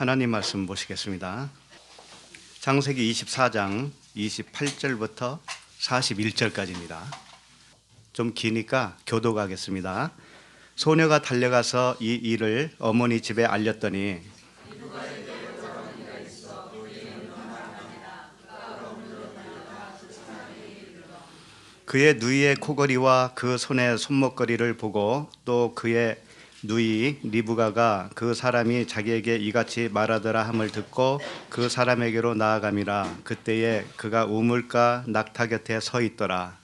하나님 말씀 보시겠습니다. 창세기 24장 28절부터 41절까지입니다. 좀 기니까 교독하겠습니다. 소녀가 달려가서 이 일을 어머니 집에 알렸더니 그의 누이의 코걸이와 그 손의 손목걸이를 보고 또 그의 누이 리브가가 그 사람이 자기에게 이같이 말하더라 함을 듣고 그 사람에게로 나아감이라. 그때에 그가 우물가 낙타 곁에 서 있더라.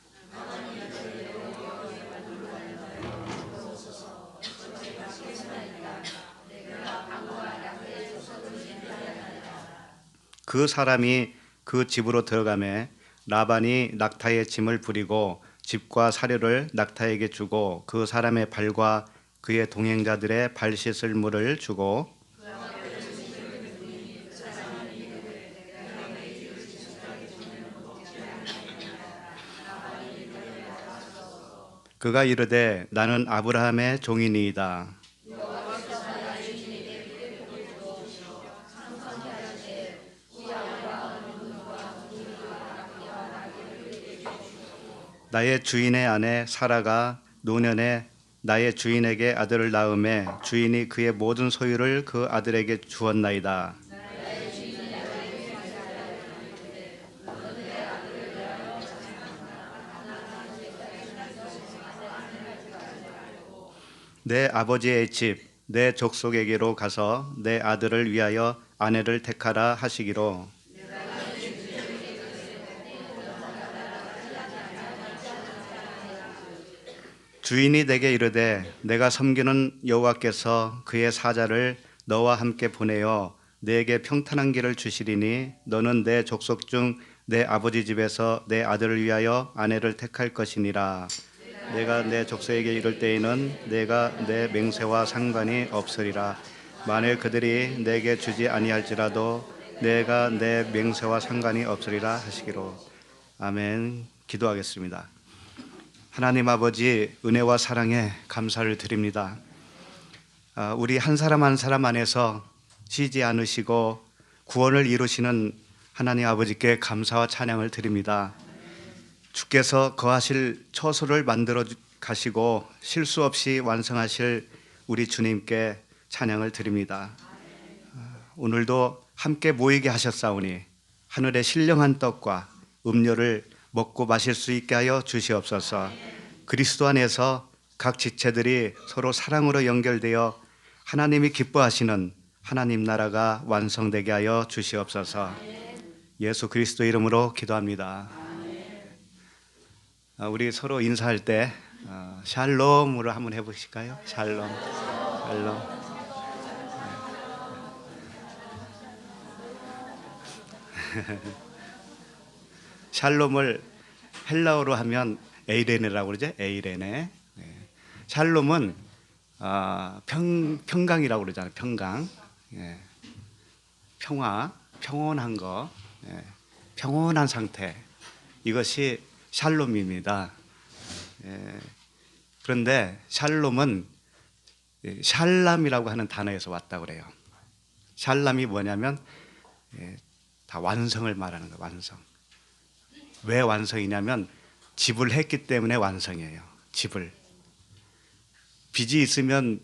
그 사람이 그 집으로 들어가매 라반이 낙타의 짐을 부리고 집과 사료를 낙타에게 주고 그 사람의 발과 그의 동행자들의 발 씻을 물을 주고 그가 이르되 나는 아브라함의 종이니이다. 나의 주인의 아내 사라가 노년에 나의 주인에게 아들을 낳음에 주인이 그의 모든 소유를 그 아들에게 주었나이다. 내 아버지의 집, 내 족속에게로 가서 내 아들을 위하여 아내를 택하라 하시기로 주인이 내게 이르되 내가 섬기는 여호와께서 그의 사자를 너와 함께 보내어 내게 평탄한 길을 주시리니 너는 내 족속 중 내 아버지 집에서 내 아들을 위하여 아내를 택할 것이니라. 내가 내 족속에게 이를 때에는 내가 내 맹세와 상관이 없으리라. 만일 그들이 내게 주지 아니할지라도 내가 내 맹세와 상관이 없으리라 하시기로. 아멘. 기도하겠습니다. 하나님 아버지, 은혜와 사랑에 감사를 드립니다. 우리 한 사람 한 사람 안에서 쉬지 않으시고 구원을 이루시는 하나님 아버지께 감사와 찬양을 드립니다. 주께서 거하실 처소를 만들어 가시고 실수 없이 완성하실 우리 주님께 찬양을 드립니다. 오늘도 함께 모이게 하셨사오니 하늘의 신령한 떡과 음료를 먹고 마실 수 있게 하여 주시옵소서. 그리스도 안에서 각 지체들이 서로 사랑으로 연결되어 하나님이 기뻐하시는 하나님 나라가 완성되게 하여 주시옵소서. 예수 그리스도 이름으로 기도합니다. 우리 서로 인사할 때 샬롬으로 한번 해보실까요? 샬롬, 샬롬. 샬롬을 헬라어로 하면 에이레네라고 그러죠. 에이레네. 샬롬은 평강이라고 그러잖아요. 평강. 평화, 평온한 거, 평온한 상태. 이것이 샬롬입니다. 그런데 샬롬은 샬람이라고 하는 단어에서 왔다고 그래요. 샬람이 뭐냐면 다 완성을 말하는 거예요. 완성. 왜 완성이냐면 집을 했기 때문에 완성이에요. 집을. 빚이 있으면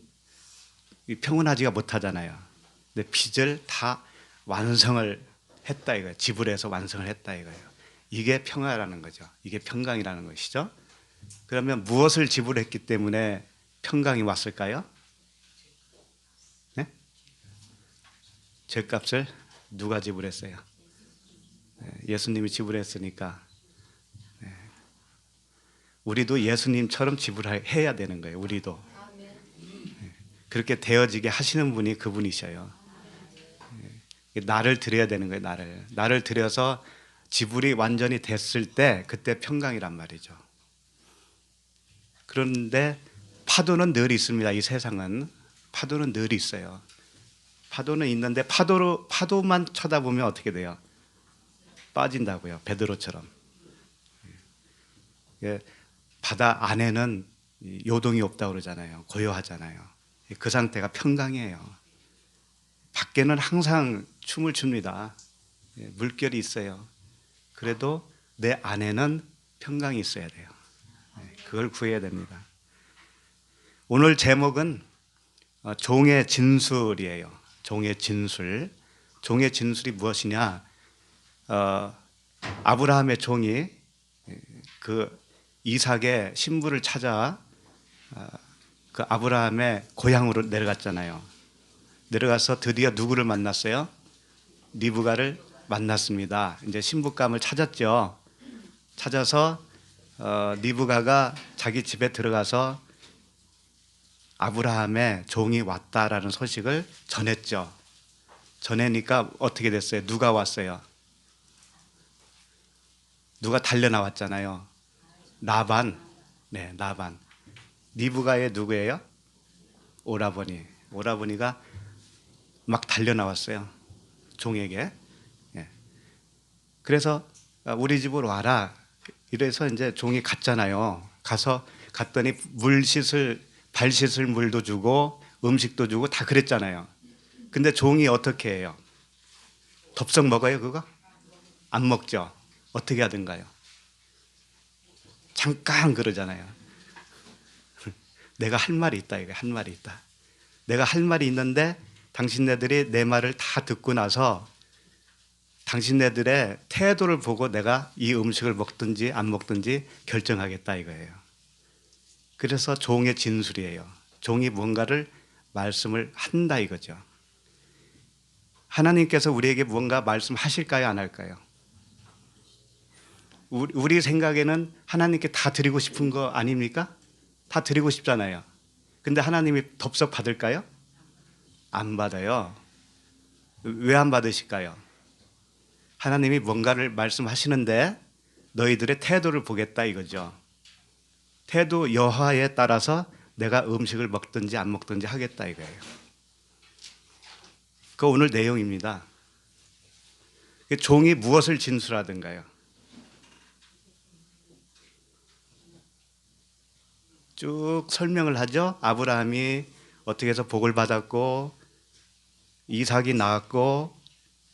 평온하지가 못하잖아요. 근데 빚을 다 완성을 했다 이거예요. 집을 해서 완성을 했다 이거예요. 이게 평화라는 거죠. 이게 평강이라는 것이죠. 그러면 무엇을 지불했기 때문에 평강이 왔을까요? 네? 죄값을 누가 지불했어요? 예수님이 지불했으니까 우리도 예수님처럼 지불해야 되는 거예요. 우리도 그렇게 되어지게 하시는 분이 그분이셔요. 나를 드려야 되는 거예요. 나를 드려서 지불이 완전히 됐을 때 그때 평강이란 말이죠. 그런데 파도는 늘 있습니다. 이 세상은 파도는 늘 있어요. 파도는 있는데 파도만 쳐다보면 어떻게 돼요? 빠진다고요. 베드로처럼. 바다 안에는 요동이 없다고 그러잖아요. 고요하잖아요. 그 상태가 평강이에요. 밖에는 항상 춤을 춥니다. 물결이 있어요. 그래도 내 안에는 평강이 있어야 돼요. 그걸 구해야 됩니다. 오늘 제목은 종의 진술이에요. 종의 진술. 종의 진술이 무엇이냐? 아브라함의 종이 그 이삭의 신부를 찾아 그 아브라함의 고향으로 내려갔잖아요. 내려가서 드디어 누구를 만났어요? 리브가를 만났습니다. 이제 신부감을 찾았죠. 찾아서 리브가가 자기 집에 들어가서 아브라함의 종이 왔다라는 소식을 전했죠. 전해니까 어떻게 됐어요? 누가 왔어요? 누가 달려 나왔잖아요. 라반. 네, 라반. 리브가의 누구예요? 오라버니. 오라버니가 막 달려 나왔어요. 종에게. 예. 그래서 우리 집으로 와라. 이래서 이제 종이 갔잖아요. 갔더니 발 씻을 물도 주고 음식도 주고 다 그랬잖아요. 근데 종이 어떻게 해요? 덥석 먹어요, 그거? 안 먹죠. 어떻게 하든가요? 잠깐 그러잖아요. 내가 할 말이 있다, 이거 할 말이 있다. 내가 할 말이 있는데 당신네들이 내 말을 다 듣고 나서 당신네들의 태도를 보고 내가 이 음식을 먹든지 안 먹든지 결정하겠다 이거예요. 그래서 종의 진술이에요. 종이 뭔가를 말씀을 한다 이거죠. 하나님께서 우리에게 뭔가 말씀하실까요, 안 할까요? 우리 생각에는 하나님께 다 드리고 싶은 거 아닙니까? 다 드리고 싶잖아요. 근데 하나님이 덥석 받을까요? 안 받아요. 왜 안 받으실까요? 하나님이 뭔가를 말씀하시는데 너희들의 태도를 보겠다 이거죠. 태도 여하에 따라서 내가 음식을 먹든지 안 먹든지 하겠다 이거예요. 그 오늘 내용입니다. 종이 무엇을 진술하든가요? 쭉 설명을 하죠. 아브라함이 어떻게 해서 복을 받았고 이삭이 낳았고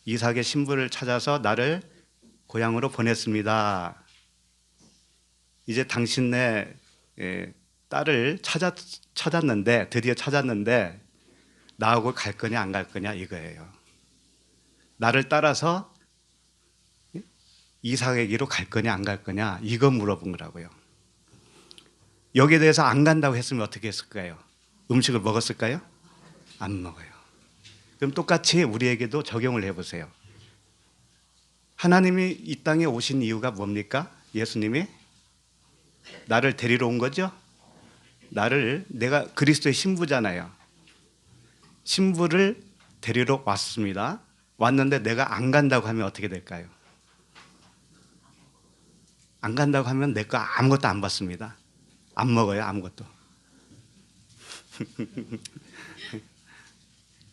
이삭의 신부를 찾아서 나를 고향으로 보냈습니다. 이제 당신네 딸을 찾았는데 드디어 찾았는데 나하고 갈 거냐 안 갈 거냐 이거예요. 나를 따라서 이삭에게로 갈 거냐 안 갈 거냐 이거 물어본 거라고요. 여기에 대해서 안 간다고 했으면 어떻게 했을까요? 음식을 먹었을까요? 안 먹어요. 그럼 똑같이 우리에게도 적용을 해보세요. 하나님이 이 땅에 오신 이유가 뭡니까? 예수님이 나를 데리러 온 거죠? 내가 그리스도의 신부잖아요. 신부를 데리러 왔습니다. 왔는데 내가 안 간다고 하면 어떻게 될까요? 안 간다고 하면 내 거 아무것도 안 받습니다. 안 먹어요, 아무것도.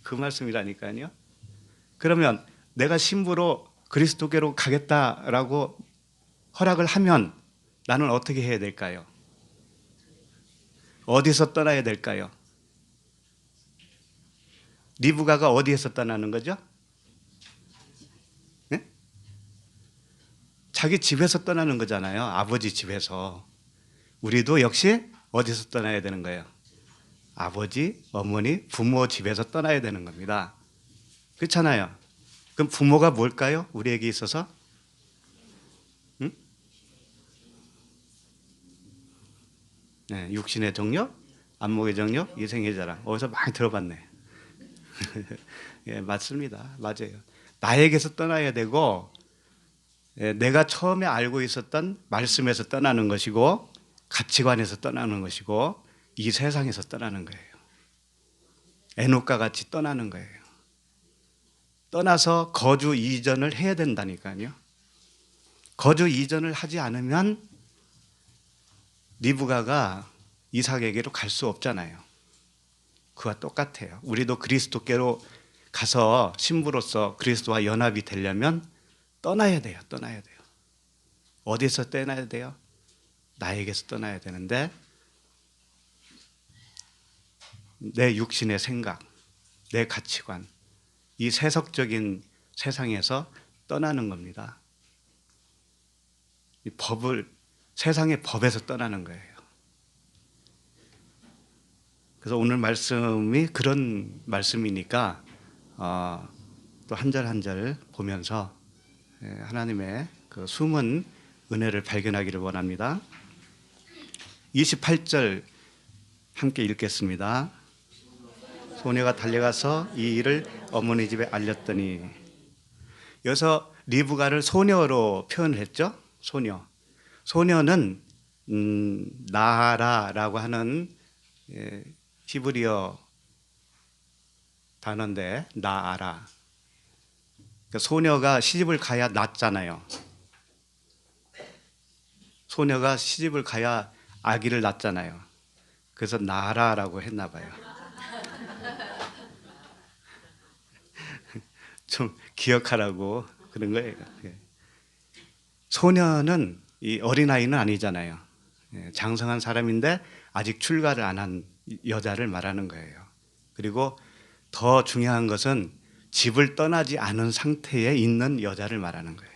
그 말씀이라니까요. 그러면 내가 신부로 그리스도께로 가겠다라고 허락을 하면 나는 어떻게 해야 될까요? 어디서 떠나야 될까요? 리브가가 어디에서 떠나는 거죠? 네? 자기 집에서 떠나는 거잖아요. 아버지 집에서. 우리도 역시 어디서 떠나야 되는 거예요? 아버지, 어머니, 부모 집에서 떠나야 되는 겁니다. 그렇잖아요. 그럼 부모가 뭘까요? 우리에게 있어서? 응? 네, 육신의 정력, 안목의 정력, 이생의 자랑. 어디서 많이 들어봤네. 예, 맞습니다. 맞아요. 나에게서 떠나야 되고, 내가 처음에 알고 있었던 말씀에서 떠나는 것이고, 가치관에서 떠나는 것이고, 이 세상에서 떠나는 거예요. 에녹과 같이 떠나는 거예요. 떠나서 거주 이전을 해야 된다니까요. 거주 이전을 하지 않으면 리브가가 이삭에게로 갈 수 없잖아요. 그와 똑같아요. 우리도 그리스도께로 가서 신부로서 그리스도와 연합이 되려면 떠나야 돼요. 떠나야 돼요. 어디서 떠나야 돼요? 나에게서 떠나야 되는데 내 육신의 생각, 내 가치관, 이 세속적인 세상에서 떠나는 겁니다. 이 세상의 법에서 떠나는 거예요. 그래서 오늘 말씀이 그런 말씀이니까 또 한 절 한 절 보면서 하나님의 그 숨은 은혜를 발견하기를 원합니다. 28절 함께 읽겠습니다. 소녀가 달려가서 이 일을 어머니 집에 알렸더니, 여기서 리브가를 소녀로 표현을 했죠. 소녀는 나하라라고 하는 히브리어 단어인데, 나아라. 그러니까 소녀가 시집을 가야 낳잖아요. 소녀가 시집을 가야 아기를 낳잖아요. 그래서 나라라고 했나 봐요. 좀 기억하라고 그런 거예요. 소녀는 이 어린아이는 아니잖아요. 장성한 사람인데 아직 출가를 안 한 여자를 말하는 거예요. 그리고 더 중요한 것은 집을 떠나지 않은 상태에 있는 여자를 말하는 거예요.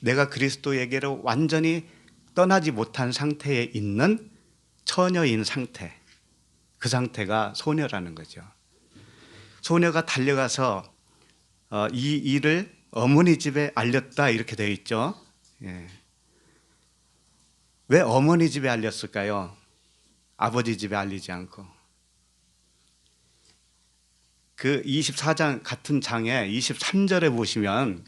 내가 그리스도에게로 완전히 떠나지 못한 상태에 있는 처녀인 상태, 그 상태가 소녀라는 거죠. 소녀가 달려가서 이 일을 어머니 집에 알렸다 이렇게 되어 있죠. 왜 어머니 집에 알렸을까요? 아버지 집에 알리지 않고. 그 24장 같은 장에 23절에 보시면,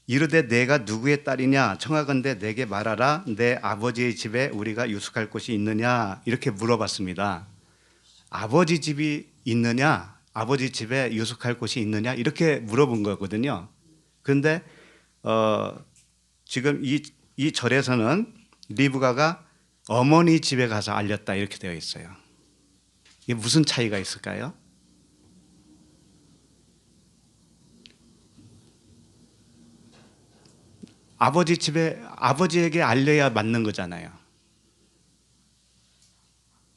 이르되 내가 누구의 딸이냐 청하건대 내게 말하라. 내 아버지의 집에 우리가 유숙할 곳이 있느냐 이렇게 물어봤습니다. 아버지 집이 있느냐, 아버지 집에 유숙할 곳이 있느냐 이렇게 물어본 거거든요. 그런데 지금 이 절에서는 리브가가 어머니 집에 가서 알렸다 이렇게 되어 있어요. 이게 무슨 차이가 있을까요? 아버지에게 알려야 맞는 거잖아요.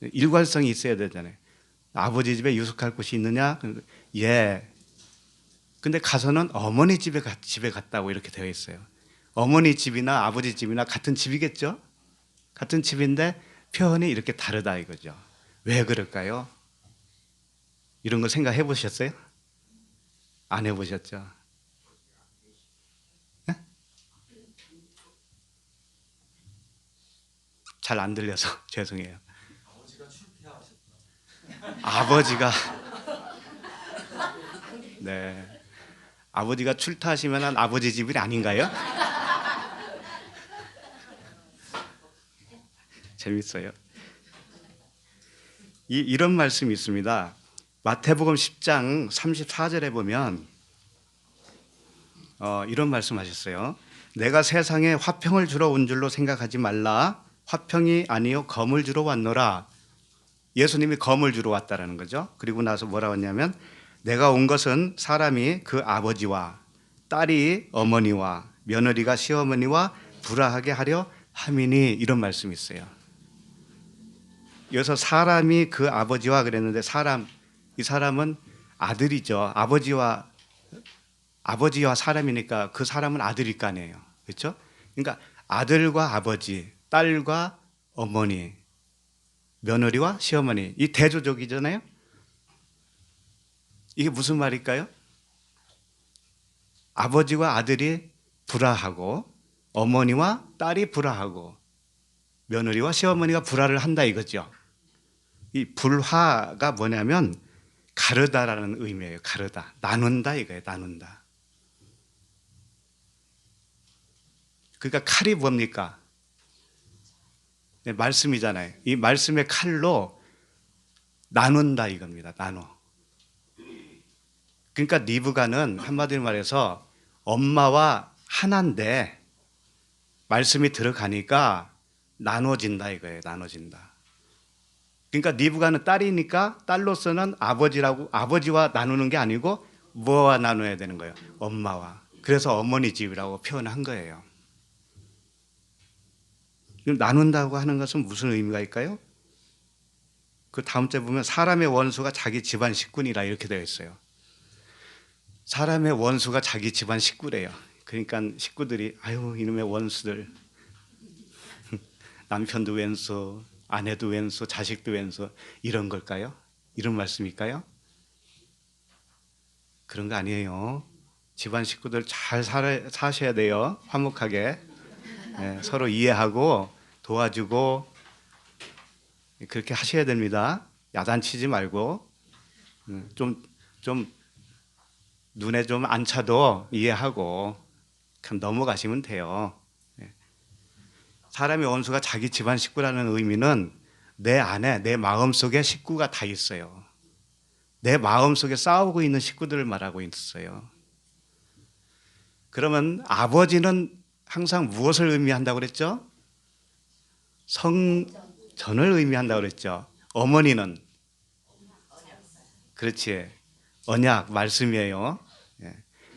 일관성이 있어야 되잖아요. 아버지 집에 유숙할 곳이 있느냐? 예. 근데 가서는 어머니 집에 갔다고 이렇게 되어 있어요. 어머니 집이나 아버지 집이나 같은 집이겠죠? 같은 집인데 표현이 이렇게 다르다 이거죠. 왜 그럴까요? 이런 거 생각해 보셨어요? 안 해보셨죠? 잘 안 들려서 죄송해요. 아버지가 네, 아버지가 출타하시면 아버지 집이 아닌가요? 재밌어요. 이런 말씀이 있습니다. 마태복음 10장 34절에 보면 이런 말씀하셨어요. 내가 세상에 화평을 주러 온 줄로 생각하지 말라. 화평이 아니요 검을 주러 왔노라. 예수님이 검을 주러 왔다라는 거죠. 그리고 나서 뭐라고 했냐면, 내가 온 것은 사람이 그 아버지와 딸이 어머니와 며느리가 시어머니와 불화하게 하려 함이니, 이런 말씀이 있어요. 여기서 사람이 그 아버지와 그랬는데, 이 사람은 아들이죠. 아버지와 사람이니까 그 사람은 아들일 거 아니에요. 그렇죠? 그러니까 아들과 아버지, 딸과 어머니, 며느리와 시어머니, 이 대조적이잖아요. 이게 무슨 말일까요? 아버지와 아들이 불화하고 어머니와 딸이 불화하고 며느리와 시어머니가 불화를 한다 이거죠. 이 불화가 뭐냐면 가르다라는 의미예요. 가르다, 나눈다 이거예요. 나눈다. 그러니까 칼이 뭡니까? 네, 말씀이잖아요. 이 말씀의 칼로 나눈다 이겁니다. 나눠. 그러니까 리브가는 한마디로 말해서 엄마와 하나인데 말씀이 들어가니까 나눠진다 이거예요. 나눠진다. 그러니까 리브가는 딸이니까 딸로서는 아버지와 나누는 게 아니고 뭐와 나눠야 되는 거예요? 엄마와. 그래서 어머니 집이라고 표현한 거예요. 나눈다고 하는 것은 무슨 의미가 있을까요? 그 다음 째 보면 사람의 원수가 자기 집안 식구니라 이렇게 되어 있어요. 사람의 원수가 자기 집안 식구래요. 그러니까 식구들이 아유 이놈의 원수들 남편도 왼수, 아내도 왼수, 자식도 왼수 이런 걸까요? 이런 말씀일까요? 그런 거 아니에요. 집안 식구들 잘 사셔야 돼요. 화목하게. 네, 서로 이해하고 도와주고 그렇게 하셔야 됩니다. 야단치지 말고 좀 눈에 좀 안 차도 이해하고 그냥 넘어가시면 돼요. 사람의 원수가 자기 집안 식구라는 의미는 내 안에 내 마음속에 식구가 다 있어요. 내 마음속에 싸우고 있는 식구들을 말하고 있어요. 그러면 아버지는 항상 무엇을 의미한다고 그랬죠? 성전을 의미한다고 그랬죠. 어머니는 그렇지. 언약 말씀이에요.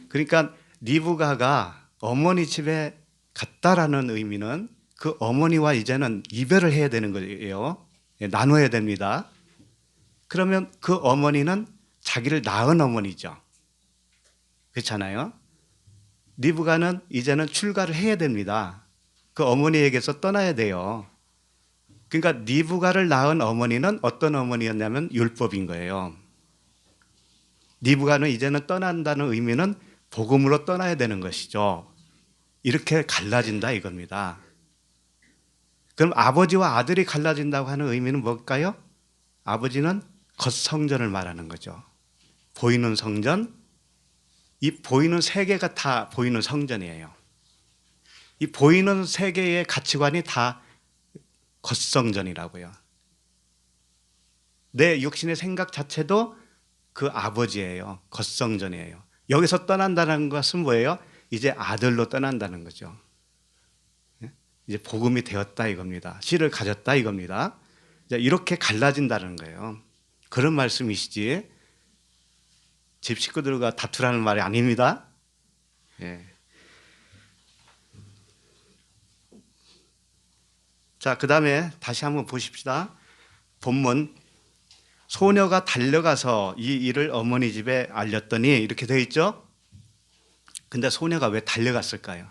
그러니까 리브가가 어머니 집에 갔다라는 의미는 그 어머니와 이제는 이별을 해야 되는 거예요. 나눠야 됩니다. 그러면 그 어머니는 자기를 낳은 어머니죠. 그렇잖아요. 리브가는 이제는 출가를 해야 됩니다. 그 어머니에게서 떠나야 돼요. 그러니까 리브가를 낳은 어머니는 어떤 어머니였냐면 율법인 거예요. 리브가는 이제는 떠난다는 의미는 복음으로 떠나야 되는 것이죠. 이렇게 갈라진다 이겁니다. 그럼 아버지와 아들이 갈라진다고 하는 의미는 뭘까요? 아버지는 겉성전을 말하는 거죠. 보이는 성전, 이 보이는 세계가 다 보이는 성전이에요. 이 보이는 세계의 가치관이 다 겉성전이라고요. 내 육신의 생각 자체도 그 아버지예요. 겉성전이에요. 여기서 떠난다는 것은 뭐예요? 이제 아들로 떠난다는 거죠. 이제 복음이 되었다 이겁니다. 씨를 가졌다 이겁니다. 이렇게 갈라진다는 거예요. 그런 말씀이시지 집 식구들과 다투라는 말이 아닙니다. 예. 자, 그 다음에 다시 한번 보십시다. 본문 소녀가 달려가서 이 일을 어머니 집에 알렸더니 이렇게 되어 있죠. 근데 소녀가 왜 달려갔을까요?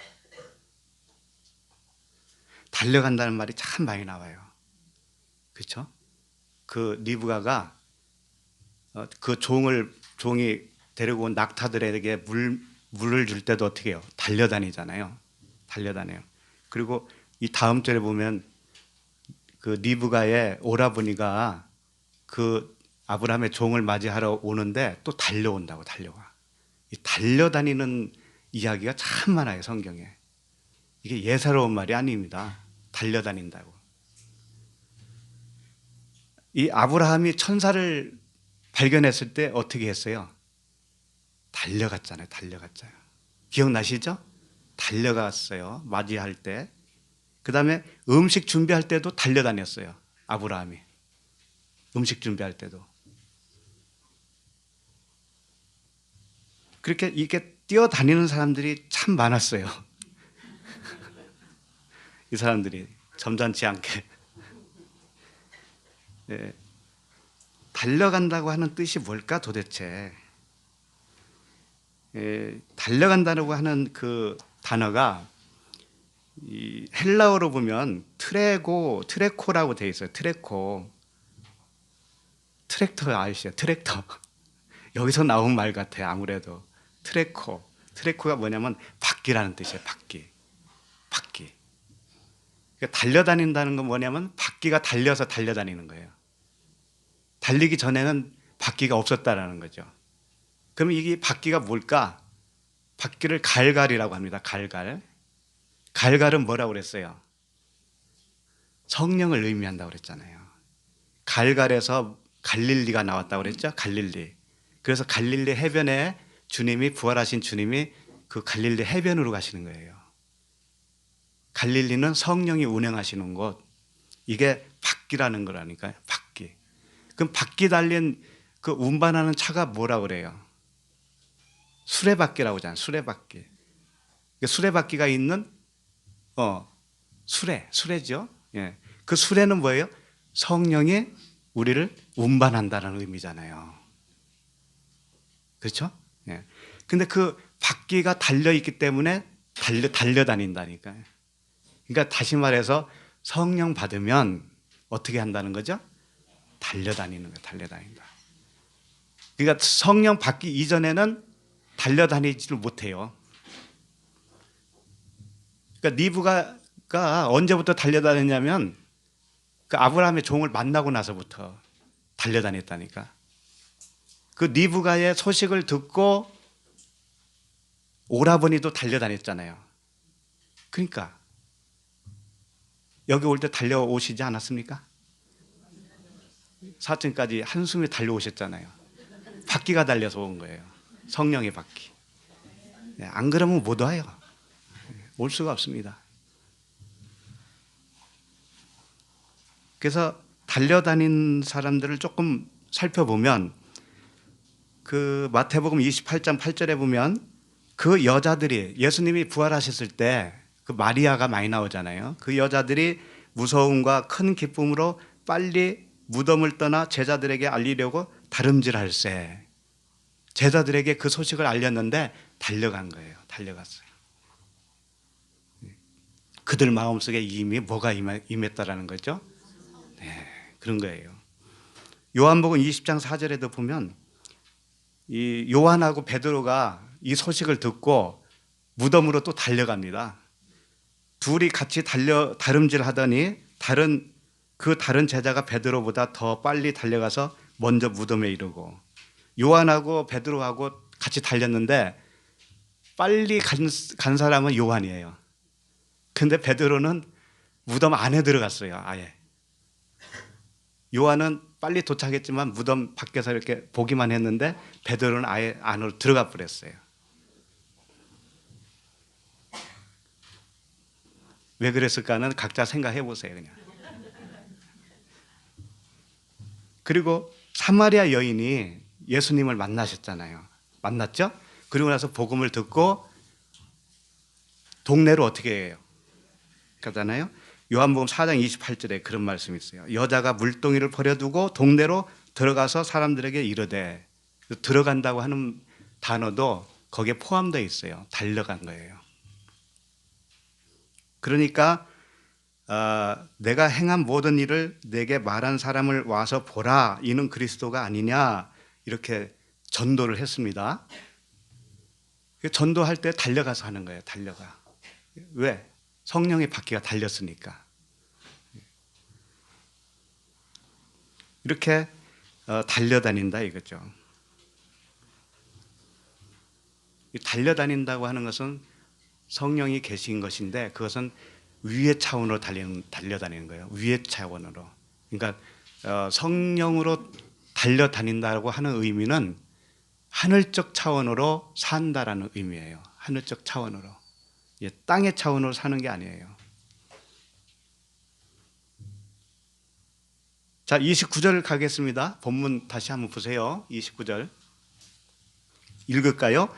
달려간다는 말이 참 많이 나와요. 그렇죠? 그 리브가가 그 종이 데리고 온 낙타들에게 물을 줄 때도 어떻게 해요? 달려다니잖아요. 달려다녀요. 그리고 이 다음 절에 보면 그 리브가의 오라버니가 그 아브라함의 종을 맞이하러 오는데 또 달려온다고 달려와. 이 달려다니는 이야기가 참 많아요 성경에. 이게 예사로운 말이 아닙니다. 달려다닌다고. 이 아브라함이 천사를 발견했을 때 어떻게 했어요? 달려갔잖아요. 달려갔잖아요. 기억나시죠? 달려갔어요. 맞이할 때. 그 다음에 음식 준비할 때도 달려다녔어요. 아브라함이. 음식 준비할 때도. 그렇게 이렇게 뛰어다니는 사람들이 참 많았어요. 이 사람들이 점잖지 않게. 네. 달려간다고 하는 뜻이 뭘까 도대체? 달려간다고 하는 그 단어가 이 헬라어로 보면 트레코라고 되어 있어요. 트레코. 트랙터 아시죠? 트랙터. 여기서 나온 말 같아요. 아무래도. 트레코. 트레코가 뭐냐면 바퀴라는 뜻이에요. 바퀴. 그러니까 달려다닌다는 건 뭐냐면 바퀴가 달려서 달려다니는 거예요. 달리기 전에는 바퀴가 없었다라는 거죠. 그럼 이게 바퀴가 뭘까? 바퀴를 갈갈이라고 합니다. 갈갈. 갈갈은 뭐라고 그랬어요? 성령을 의미한다고 그랬잖아요. 갈갈에서 갈릴리가 나왔다고 그랬죠? 갈릴리. 그래서 갈릴리 해변에 주님이 부활하신 주님이 그 갈릴리 해변으로 가시는 거예요. 갈릴리는 성령이 운행하시는 곳. 이게 바퀴라는 거라니까요. 바퀴. 그럼 바퀴 달린 그 운반하는 차가 뭐라고 그래요? 수레바퀴라고 하잖아요. 수레바퀴. 수레바퀴가 있는 수레죠. 예. 그 수레는 뭐예요? 성령이 우리를 운반한다는 의미잖아요. 그렇죠? 예. 근데 그 바퀴가 달려있기 때문에 달려다닌다니까요. 그러니까 다시 말해서 성령 받으면 어떻게 한다는 거죠? 달려다니는 거예요. 달려다닌다. 그러니까 성령 받기 이전에는 달려다니지를 못해요. 그러니까 리브가가 언제부터 달려다녔냐면 그 아브라함의 종을 만나고 나서부터 달려다녔다니까. 그 리브가의 소식을 듣고 오라버니도 달려다녔잖아요. 그러니까 여기 올 때 달려오시지 않았습니까? 사층까지 한숨에 달려오셨잖아요. 바퀴가 달려서 온 거예요. 성령의 바퀴. 안 그러면 못 와요. 올 수가 없습니다. 그래서 달려다닌 사람들을 조금 살펴보면 그 마태복음 28장 8절에 보면 그 여자들이 예수님이 부활하셨을 때 그 마리아가 많이 나오잖아요. 그 여자들이 무서움과 큰 기쁨으로 빨리 무덤을 떠나 제자들에게 알리려고 다름질할세. 제자들에게 그 소식을 알렸는데 달려간 거예요. 달려갔어요. 그들 마음속에 이미 뭐가 임했다라는 거죠? 네, 그런 거예요. 요한복음 20장 4절에도 보면 이 요한하고 베드로가 이 소식을 듣고 무덤으로 또 달려갑니다. 둘이 같이 다름질하더니 다른 제자가 베드로보다 더 빨리 달려가서 먼저 무덤에 이르고, 요한하고 베드로하고 같이 달렸는데 빨리 간 사람은 요한이에요. 근데 베드로는 무덤 안에 들어갔어요. 아예. 요한은 빨리 도착했지만 무덤 밖에서 이렇게 보기만 했는데 베드로는 아예 안으로 들어가 버렸어요. 왜 그랬을까는 각자 생각해 보세요. 그냥. 그리고 사마리아 여인이 예수님을 만나셨잖아요. 만났죠? 그리고 나서 복음을 듣고 동네로 어떻게 해요? 가잖아요. 요한복음 4장 28절에 그런 말씀이 있어요. 여자가 물동이를 버려두고 동네로 들어가서 사람들에게 이르되, 들어간다고 하는 단어도 거기에 포함되어 있어요. 달려간 거예요. 그러니까 내가 행한 모든 일을 내게 말한 사람을 와서 보라, 이는 그리스도가 아니냐, 이렇게 전도를 했습니다. 전도할 때 달려가서 하는 거예요. 달려가. 왜? 성령의 바퀴가 달렸으니까. 이렇게 달려다닌다 이거죠. 달려다닌다고 하는 것은 성령이 계신 것인데 그것은 위의 차원으로 달려다니는 거예요. 위의 차원으로. 그러니까 성령으로 달려다닌다고 하는 의미는 하늘적 차원으로 산다라는 의미예요. 하늘적 차원으로. 땅의 차원으로 사는 게 아니에요. 자, 29절 가겠습니다. 본문 다시 한번 보세요. 29절. 읽을까요?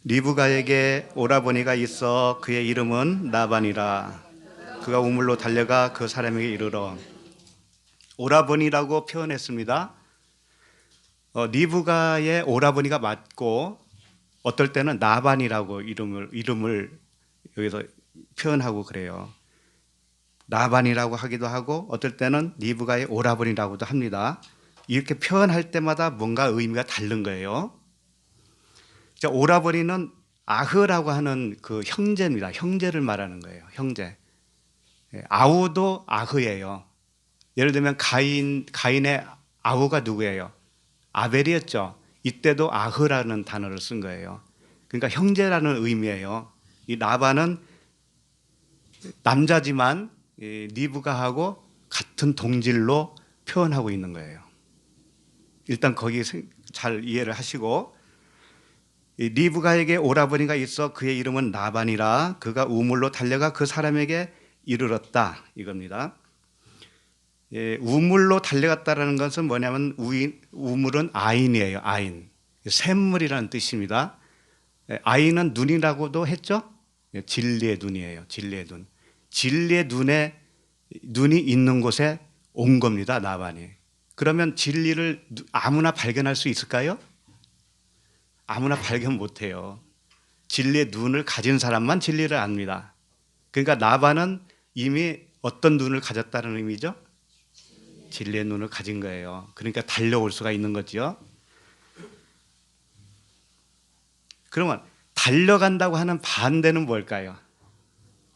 리브가에게 오라버니가 있어 그의 이름은 나반이라. 그가 우물로 달려가 그 사람에게 이르러. 오라버니라고 표현했습니다. 리브가의 오라버니가 맞고 어떨 때는 나반이라고 이름을 여기서 표현하고 그래요. 나반이라고 하기도 하고 어떨 때는 리브가의 오라버니라고도 합니다. 이렇게 표현할 때마다 뭔가 의미가 다른 거예요. 오라버니는 아흐라고 하는 그 형제입니다. 형제를 말하는 거예요. 형제. 아우도 아흐예요. 예를 들면 가인의 아우가 누구예요? 아벨이었죠. 이때도 아흐라는 단어를 쓴 거예요. 그러니까 형제라는 의미예요. 이 라반은 남자지만 리브가하고 같은 동질로 표현하고 있는 거예요. 일단 거기 잘 이해를 하시고, 리브가에게 오라버니가 있어 그의 이름은 나반이라. 그가 우물로 달려가 그 사람에게 이르렀다 이겁니다. 우물로 달려갔다라는 것은 뭐냐면 우물은 아인이에요. 아인. 샘물이라는 뜻입니다. 아인은 눈이라고도 했죠. 진리의 눈이에요. 진리의 눈. 진리의 눈이 있는 곳에 온 겁니다. 나반이. 그러면 진리를 아무나 발견할 수 있을까요? 아무나 발견 못해요. 진리의 눈을 가진 사람만 진리를 압니다. 그러니까 나반은 이미 어떤 눈을 가졌다는 의미죠? 진리의 눈을 가진 거예요. 그러니까 달려올 수가 있는 거죠. 그러면 달려간다고 하는 반대는 뭘까요?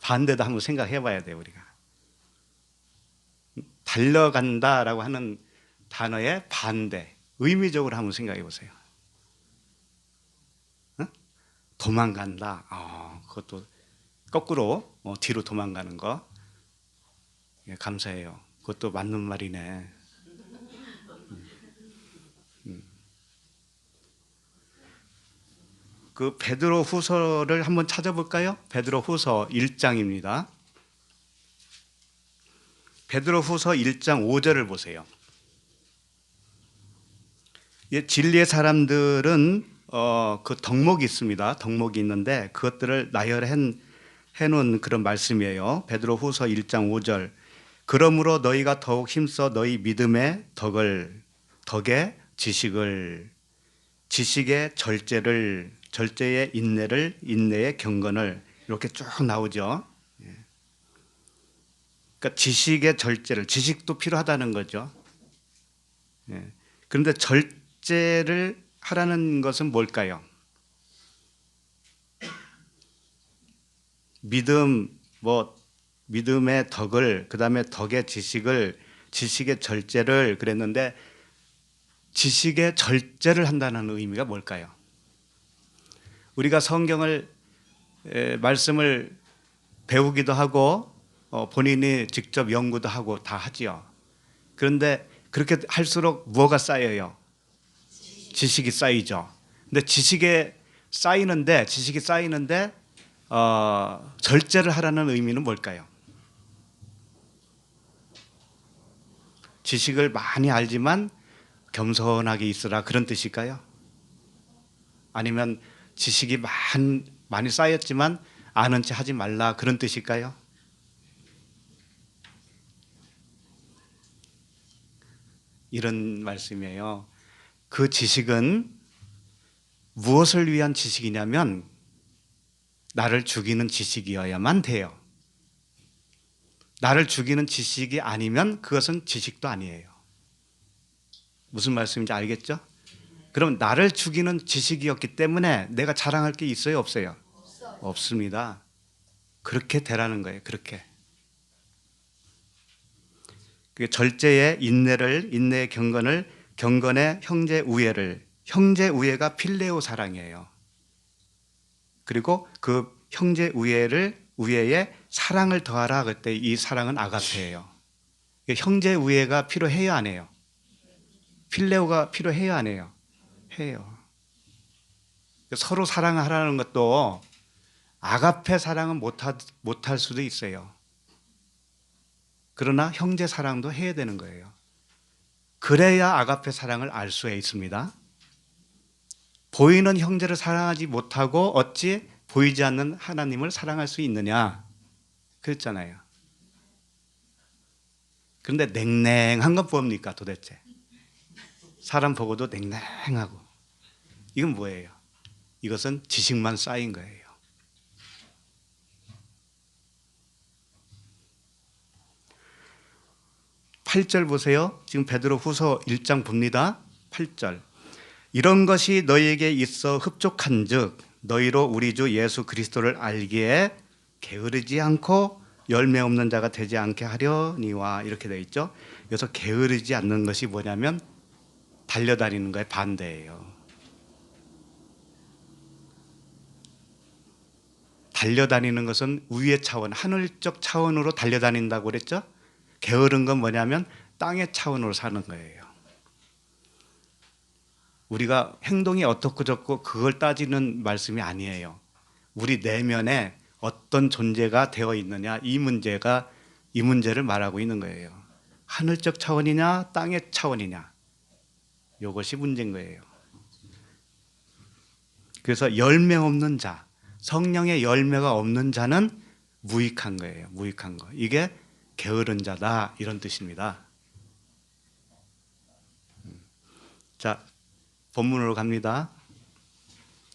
반대도 한번 생각해 봐야 돼요, 우리가. 달려간다라고 하는 단어의 반대, 의미적으로 한번 생각해 보세요. 도망간다. 그것도 거꾸로 뒤로 도망가는 거. 예, 감사해요. 그것도 맞는 말이네. 그 베드로 후서를 한번 찾아볼까요? 베드로 후서 1장입니다. 베드로 후서 1장 5절을 보세요. 예, 진리의 사람들은 그 덕목이 있습니다. 덕목이 있는데 그것들을 나열해 놓은 그런 말씀이에요. 베드로 후서 1장 5절. 그러므로 너희가 더욱 힘써 너희 믿음의 덕의 지식을, 지식의 절제를, 절제의 인내를, 인내의 경건을, 이렇게 쭉 나오죠. 그러니까 지식의 절제를, 지식도 필요하다는 거죠. 그런데 절제를 하라는 것은 뭘까요? 믿음의 덕을, 그 다음에 덕의 지식을, 지식의 절제를 그랬는데, 지식의 절제를 한다는 의미가 뭘까요? 우리가 성경을 말씀을 배우기도 하고 본인이 직접 연구도 하고 다 하지요. 그런데 그렇게 할수록 뭐가 쌓여요? 지식이 쌓이죠. 근데 지식이 쌓이는데 절제를 하라는 의미는 뭘까요? 지식을 많이 알지만 겸손하게 있으라, 그런 뜻일까요? 아니면 지식이 많이 쌓였지만 아는 체 하지 말라, 그런 뜻일까요? 이런 말씀이에요. 그 지식은 무엇을 위한 지식이냐면 나를 죽이는 지식이어야만 돼요. 나를 죽이는 지식이 아니면 그것은 지식도 아니에요. 무슨 말씀인지 알겠죠? 그럼 나를 죽이는 지식이었기 때문에 내가 자랑할 게 있어요, 없어요? 없습니다. 그렇게 되라는 거예요. 그렇게. 절제의 인내를, 인내의 경건을, 경건의 형제 우애를, 형제 우애가 필레오 사랑이에요. 그리고 그 형제 우애에 사랑을 더하라. 그때 이 사랑은 아가페예요. 형제 우애가 필요해요, 안 해요? 필레오가 필요해요, 안 해요? 해요. 서로 사랑하라는 것도 아가페 사랑은 못할 수도 있어요. 그러나 형제 사랑도 해야 되는 거예요. 그래야 아가페 사랑을 알 수 있습니다. 보이는 형제를 사랑하지 못하고 어찌 보이지 않는 하나님을 사랑할 수 있느냐, 그랬잖아요. 그런데 냉랭한 건 뭡니까 도대체? 사람 보고도 냉랭하고, 이건 뭐예요? 이것은 지식만 쌓인 거예요. 8절 보세요. 지금 베드로 후서 1장 봅니다. 8절. 이런 것이 너희에게 있어 흡족한즉 너희로 우리 주 예수 그리스도를 알기에 게으르지 않고 열매 없는 자가 되지 않게 하려니와, 이렇게 되어 있죠. 여기서 게으르지 않는 것이 뭐냐면 달려다니는 거에 반대예요. 달려다니는 것은 위의 차원, 하늘적 차원으로 달려다닌다고 그랬죠. 게으른 건 뭐냐면 땅의 차원으로 사는 거예요. 우리가 행동이 어떻고 저렇고 그걸 따지는 말씀이 아니에요. 우리 내면에 어떤 존재가 되어 있느냐, 이 문제를 말하고 있는 거예요. 하늘적 차원이냐 땅의 차원이냐, 이것이 문제인 거예요. 그래서 열매 없는 자, 성령의 열매가 없는 자는 무익한 거예요. 무익한 거. 이게 게으른 자다, 이런 뜻입니다. 자, 본문으로 갑니다.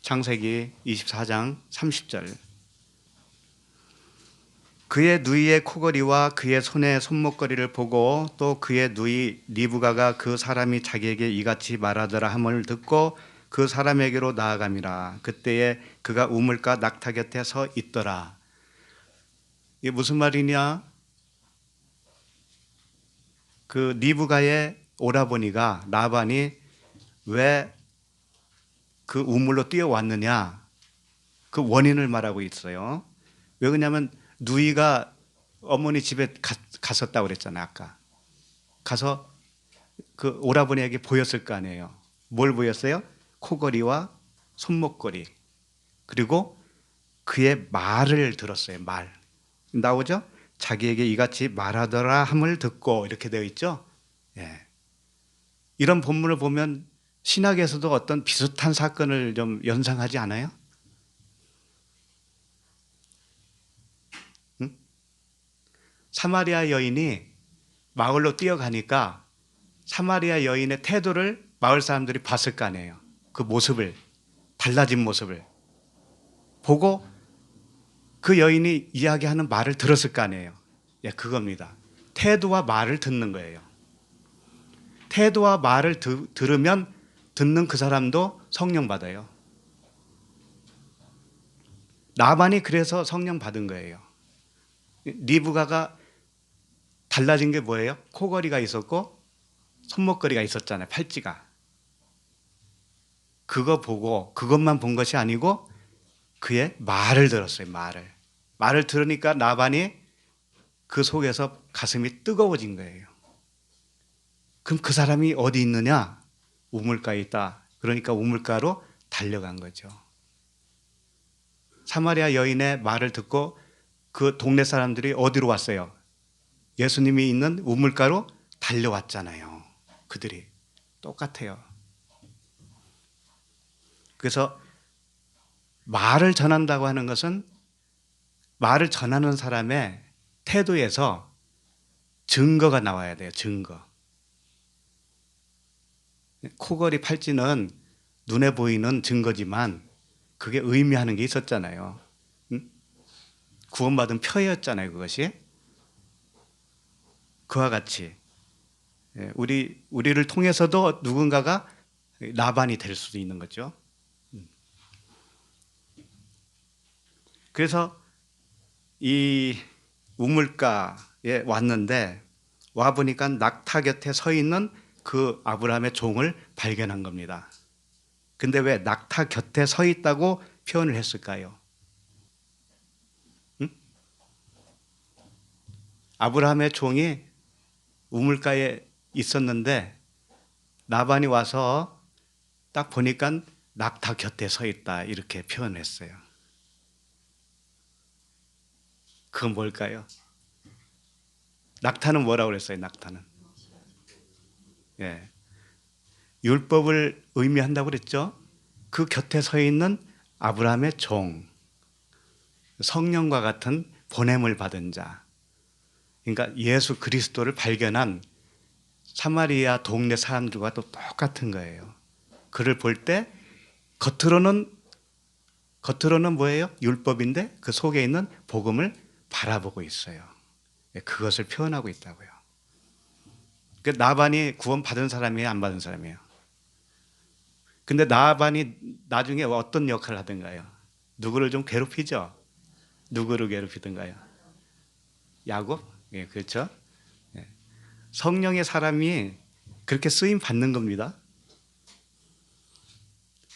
창세기 24장 30절. 그의 누이의 코걸이와 그의 손의 손목걸이를 보고 또 그의 누이 리브가가 그 사람이 자기에게 이같이 말하더라 함을 듣고 그 사람에게로 나아감이라. 그때에 그가 우물가 낙타 곁에 서 있더라. 이게 무슨 말이냐? 그 리브가의 오라버니가 라반이 왜 그 우물로 뛰어왔느냐, 그 원인을 말하고 있어요. 왜 그러냐면 누이가 어머니 집에 갔었다고 그랬잖아요. 아까 가서 그 오라버니에게 보였을 거 아니에요. 뭘 보였어요? 코걸이와 손목걸이, 그리고 그의 말을 들었어요. 말 나오죠? 자기에게 이같이 말하더라 함을 듣고, 이렇게 되어 있죠. 예. 이런 본문을 보면 신학에서도 어떤 비슷한 사건을 좀 연상하지 않아요? 응? 사마리아 여인이 마을로 뛰어가니까 사마리아 여인의 태도를 마을 사람들이 봤을 거 아니에요. 그 모습을, 달라진 모습을 보고 그 여인이 이야기하는 말을 들었을 거 아니에요. 예, 그겁니다. 태도와 말을 듣는 거예요. 태도와 말을 들으면 듣는 그 사람도 성령 받아요. 라반이 그래서 성령 받은 거예요. 리브가가 달라진 게 뭐예요? 코걸이가 있었고 손목걸이가 있었잖아요. 팔찌가. 그거 보고 그것만 본 것이 아니고 그의 말을 들었어요. 말을 들으니까 라반이 그 속에서 가슴이 뜨거워진 거예요. 그럼 그 사람이 어디 있느냐? 우물가에 있다. 그러니까 우물가로 달려간 거죠. 사마리아 여인의 말을 듣고 그 동네 사람들이 어디로 왔어요? 예수님이 있는 우물가로 달려왔잖아요. 그들이 똑같아요. 그래서 말을 전한다고 하는 것은 말을 전하는 사람의 태도에서 증거가 나와야 돼요. 증거. 코걸이 팔찌는 눈에 보이는 증거지만 그게 의미하는 게 있었잖아요. 구원받은 표였잖아요. 그것이. 그와 같이 우리를 통해서도 누군가가 라반이 될 수도 있는 거죠. 그래서 이 우물가에 왔는데 와 보니까 낙타 곁에 서 있는 그 아브라함의 종을 발견한 겁니다. 근데 왜 낙타 곁에 서 있다고 표현을 했을까요? 응? 아브라함의 종이 우물가에 있었는데 라반이 와서 딱 보니까 낙타 곁에 서 있다, 이렇게 표현했어요. 그건 뭘까요? 낙타는 뭐라고 그랬어요? 낙타는 율법을 의미한다고 그랬죠. 그 곁에 서 있는 아브라함의 종, 성령과 같은 보냄을 받은 자, 그러니까 예수 그리스도를 발견한 사마리아 동네 사람들과 또 똑같은 거예요. 그를 볼 때 겉으로는 뭐예요? 율법인데 그 속에 있는 복음을 바라보고 있어요. 그것을 표현하고 있다고요. 나반이 구원 받은 사람이에요? 안 받은 사람이에요? 근데 나반이 나중에 어떤 역할을 하던가요? 누구를 좀 괴롭히죠? 누구를 괴롭히던가요? 야곱? 예, 그렇죠. 예. 성령의 사람이 그렇게 쓰임 받는 겁니다.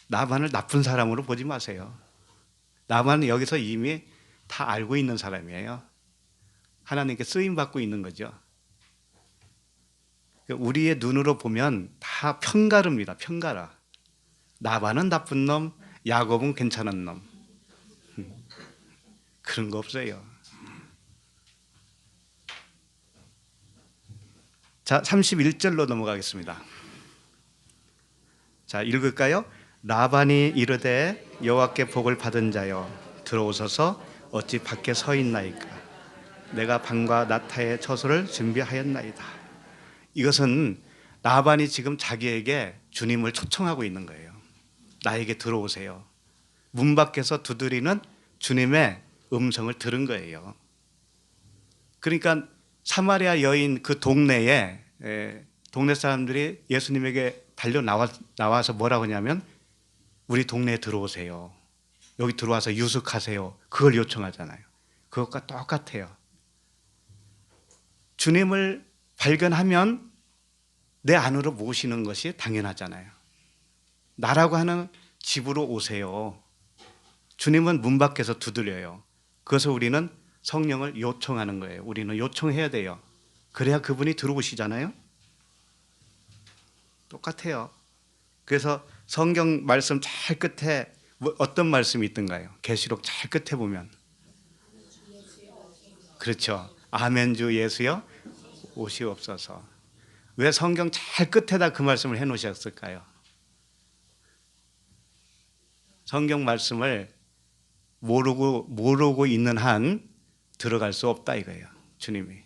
나반을 나쁜 사람으로 보지 마세요. 나반은 여기서 이미 다 알고 있는 사람이에요. 하나님께 쓰임 받고 있는 거죠. 우리의 눈으로 보면 다 편가릅니다. 편가라. 나반은 나쁜 놈, 야곱은 괜찮은 놈. 그런 거 없어요. 자, 31절로 넘어가겠습니다. 자, 읽을까요? 라반이 이르되 여호와께 복을 받은 자여 들어오소서, 어찌 밖에 서 있나이까. 내가 밤과 나타의 처소를 준비하였나이다. 이것은 라반이 지금 자기에게 주님을 초청하고 있는 거예요. 나에게 들어오세요. 문 밖에서 두드리는 주님의 음성을 들은 거예요. 그러니까 사마리아 여인 그 동네에 동네 사람들이 예수님에게 달려 나와서 뭐라고 하냐면 우리 동네에 들어오세요. 여기 들어와서 유숙하세요. 그걸 요청하잖아요. 그것과 똑같아요. 주님을 발견하면 내 안으로 모시는 것이 당연하잖아요. 나라고 하는 집으로 오세요. 주님은 문 밖에서 두드려요. 그래서 우리는 성령을 요청하는 거예요. 우리는 요청해야 돼요. 그래야 그분이 들어오시잖아요. 똑같아요. 그래서 성경 말씀 잘 끝에 어떤 말씀이 있던가요? 계시록 잘 끝에 보면 그렇죠. 아멘 주 예수여 오시옵소서. 왜 성경 잘 끝에다 그 말씀을 해놓으셨을까요? 성경 말씀을 모르고 있는 한 들어갈 수 없다 이거예요. 주님이.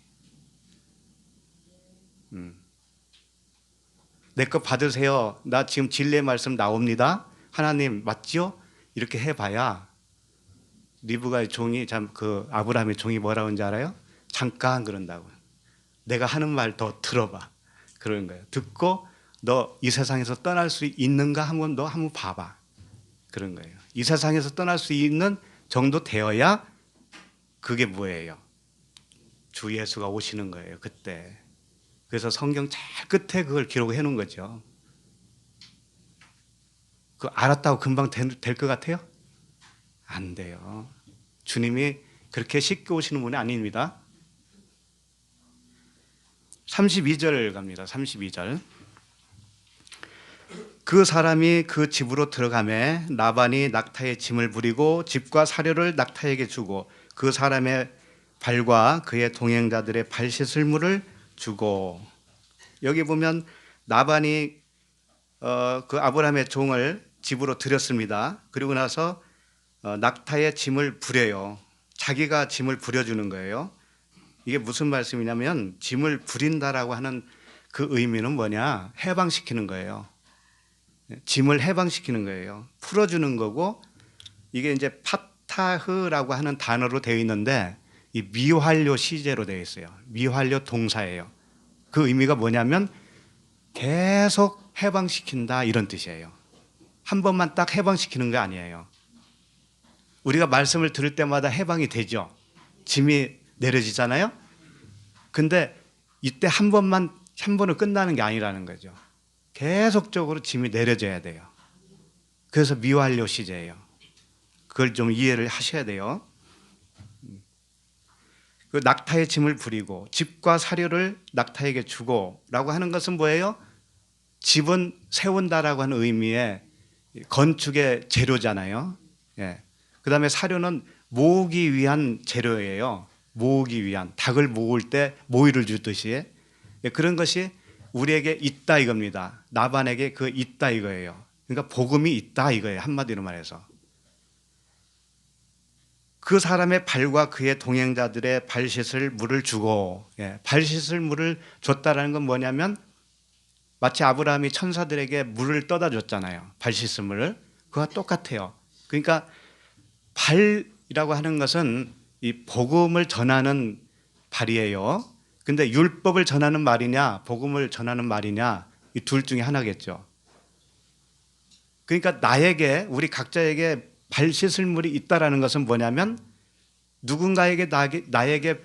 내 거 받으세요. 나 지금 진리의 말씀 나옵니다. 하나님 맞죠? 이렇게 해봐야 리브가의 종이 그 아브라함의 종이 뭐라고 하는지 알아요? 잠깐 그런다고. 내가 하는 말 더 들어봐. 그러는 거예요. 듣고 너 이 세상에서 떠날 수 있는가 한번 너 한번 봐봐. 그런 거예요. 이 세상에서 떠날 수 있는 정도 되어야 그게 뭐예요? 주 예수가 오시는 거예요. 그때. 그래서 성경 잘 끝에 그걸 기록해 놓은 거죠. 그 알았다고 금방 될 것 같아요? 안 돼요. 주님이 그렇게 쉽게 오시는 분이 아닙니다. 32절 갑니다. 32절. 그 사람이 그 집으로 들어가매 라반이 낙타의 짐을 부리고 집과 사료를 낙타에게 주고 그 사람의 발과 그의 동행자들의 발 씻을 물을 주고. 여기 보면 라반이 그 아브라함의 종을 집으로 들였습니다. 그리고 나서 낙타의 짐을 부려요. 자기가 짐을 부려주는 거예요. 이게 무슨 말씀이냐면 짐을 부린다라고 하는 그 의미는 뭐냐? 해방시키는 거예요. 짐을 해방시키는 거예요. 풀어주는 거고, 이게 이제 파타흐라고 하는 단어로 되어 있는데 이 미완료 시제로 되어 있어요. 미완료 동사예요. 그 의미가 뭐냐면 계속 해방시킨다 이런 뜻이에요. 한 번만 딱 해방시키는 거 아니에요. 우리가 말씀을 들을 때마다 해방이 되죠. 짐이 내려지잖아요. 근데 이때 한 번으로 끝나는 게 아니라는 거죠. 계속적으로 짐이 내려져야 돼요. 그래서 미완료 시제예요. 그걸 좀 이해를 하셔야 돼요. 그 낙타의 짐을 부리고 집과 사료를 낙타에게 주고 라고 하는 것은 뭐예요? 집은 세운다라고 하는 의미의 건축의 재료잖아요. 예. 그 다음에 사료는 모으기 위한 재료예요. 모으기 위한, 닭을 모을 때 모이를 주듯이. 예, 그런 것이 우리에게 있다 이겁니다. 나반에게 그 있다 이거예요. 그러니까 복음이 있다 이거예요. 한마디로 말해서. 그 사람의 발과 그의 동행자들의 발 씻을 물을 주고, 예, 발 씻을 물을 줬다라는 건 뭐냐면 마치 아브라함이 천사들에게 물을 떠다 줬잖아요. 발 씻을 물을. 그와 똑같아요. 그러니까 발이라고 하는 것은 이 복음을 전하는 발이에요. 근데 율법을 전하는 말이냐, 복음을 전하는 말이냐, 이 둘 중에 하나겠죠. 그러니까 우리 각자에게 발 씻을 물이 있다라는 것은 뭐냐면 누군가에게 나에게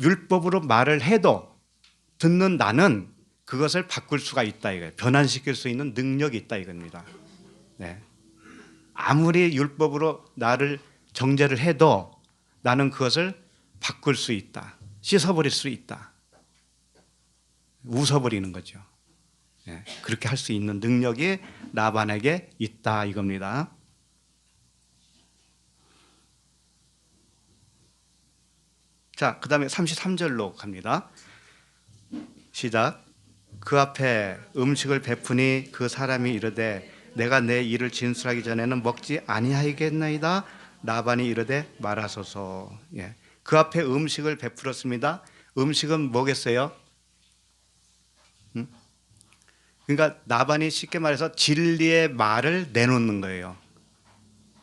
율법으로 말을 해도 듣는 나는 그것을 바꿀 수가 있다 이거예요. 변환시킬 수 있는 능력이 있다 이겁니다. 네. 아무리 율법으로 나를 정죄를 해도 나는 그것을 바꿀 수 있다. 씻어버릴 수 있다. 웃어버리는 거죠. 네. 그렇게 할 수 있는 능력이 라반에게 있다 이겁니다. 자, 그 다음에 33절로 갑니다. 시작. 그 앞에 음식을 베푸니 그 사람이 이르되 내가 내 일을 진술하기 전에는 먹지 아니하겠나이다. 라반이 이르되 말하소서. 예. 그 앞에 음식을 베풀었습니다. 음식은 뭐겠어요? 그러니까 라반이 쉽게 말해서 진리의 말을 내놓는 거예요.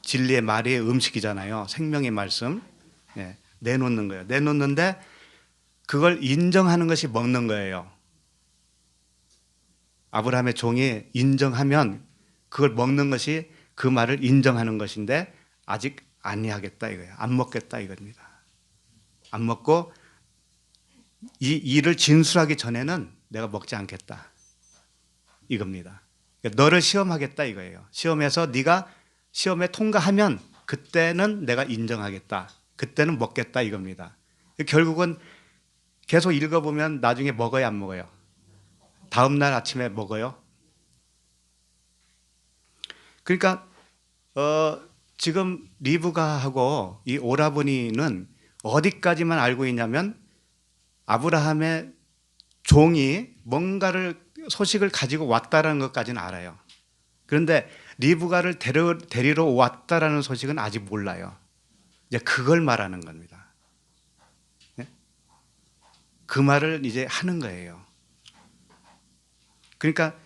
진리의 말이 음식이잖아요. 생명의 말씀. 예, 내놓는 거예요. 내놓는데 그걸 인정하는 것이 먹는 거예요. 아브라함의 종이 인정하면 그걸 먹는 것이 그 말을 인정하는 것인데 아직 아니하겠다 이거예요. 안 먹겠다 이겁니다. 안 먹고 이 일을 진술하기 전에는 내가 먹지 않겠다 이겁니다. 그러니까 너를 시험하겠다 이거예요. 시험해서 네가 시험에 통과하면 그때는 내가 인정하겠다. 그때는 먹겠다 이겁니다. 결국은 계속 읽어보면 나중에 먹어요, 안 먹어요? 다음 날 아침에 먹어요. 그러니까 지금 리브가하고 이 오라버니는 어디까지만 알고 있냐면 아브라함의 종이 뭔가를 소식을 가지고 왔다라는 것까지는 알아요. 그런데 리브가를 데리러 왔다라는 소식은 아직 몰라요. 이제 그걸 말하는 겁니다. 그 말을 이제 하는 거예요. 그러니까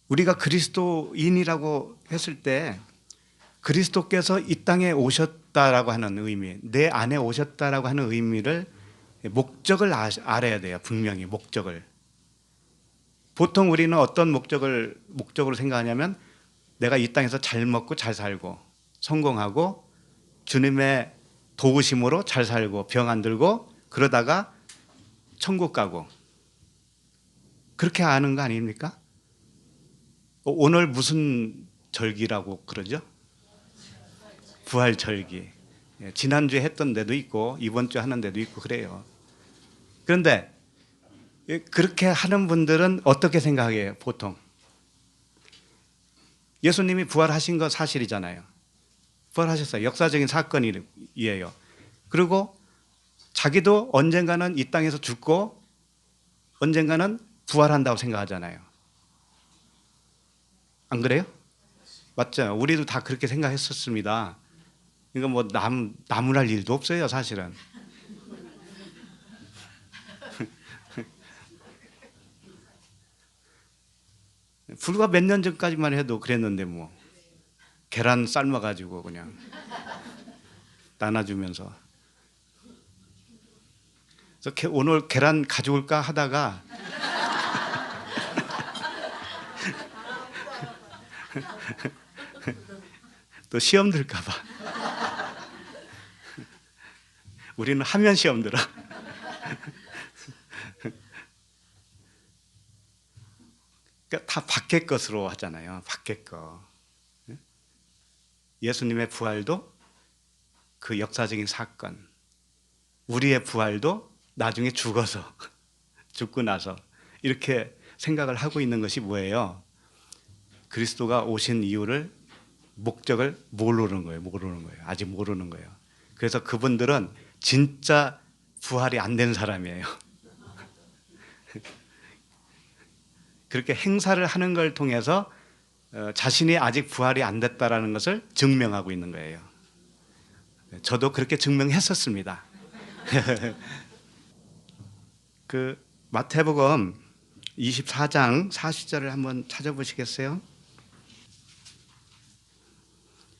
우리가 그리스도인이라고 했을 때 그리스도께서 이 땅에 오셨다라고 하는 의미, 내 안에 오셨다라고 하는 의미를 목적을 알아야 돼요. 분명히 목적을. 보통 우리는 어떤 목적으로 생각하냐면 내가 이 땅에서 잘 먹고 잘 살고 성공하고 주님의 도우심으로 잘 살고 병 안 들고 그러다가 천국 가고 그렇게 아는 거 아닙니까? 오늘 무슨 절기라고 그러죠? 부활절기. 지난주에 했던 데도 있고 이번 주에 하는 데도 있고 그래요. 그런데 그렇게 하는 분들은 어떻게 생각해요? 보통 예수님이 부활하신 거 사실이잖아요. 부활하셨어요. 역사적인 사건이에요. 그리고 자기도 언젠가는 이 땅에서 죽고 언젠가는 부활한다고 생각하잖아요. 안 그래요? 맞죠? 우리도 다 그렇게 생각했었습니다. 이거 뭐 나무랄 일도 없어요, 사실은. 불과 몇 년 전까지만 해도 그랬는데 뭐 계란 삶아가지고 그냥 나눠주면서 그래서 오늘 계란 가져올까 하다가 또 시험 들까봐 우리는 하면 시험 들어. 그러니까 다 밖의 것으로 하잖아요. 밖의 거. 예수님의 부활도 그 역사적인 사건, 우리의 부활도 나중에 죽어서 죽고 나서 이렇게 생각을 하고 있는 것이 뭐예요? 그리스도가 오신 이유를 목적을 모르는 거예요. 아직 모르는 거예요. 그래서 그분들은 진짜 부활이 안 된 사람이에요. 그렇게 행사를 하는 걸 통해서 자신이 아직 부활이 안 됐다라는 것을 증명하고 있는 거예요. 저도 그렇게 증명했었습니다. 그 마태복음 24장 40절을 한번 찾아보시겠어요?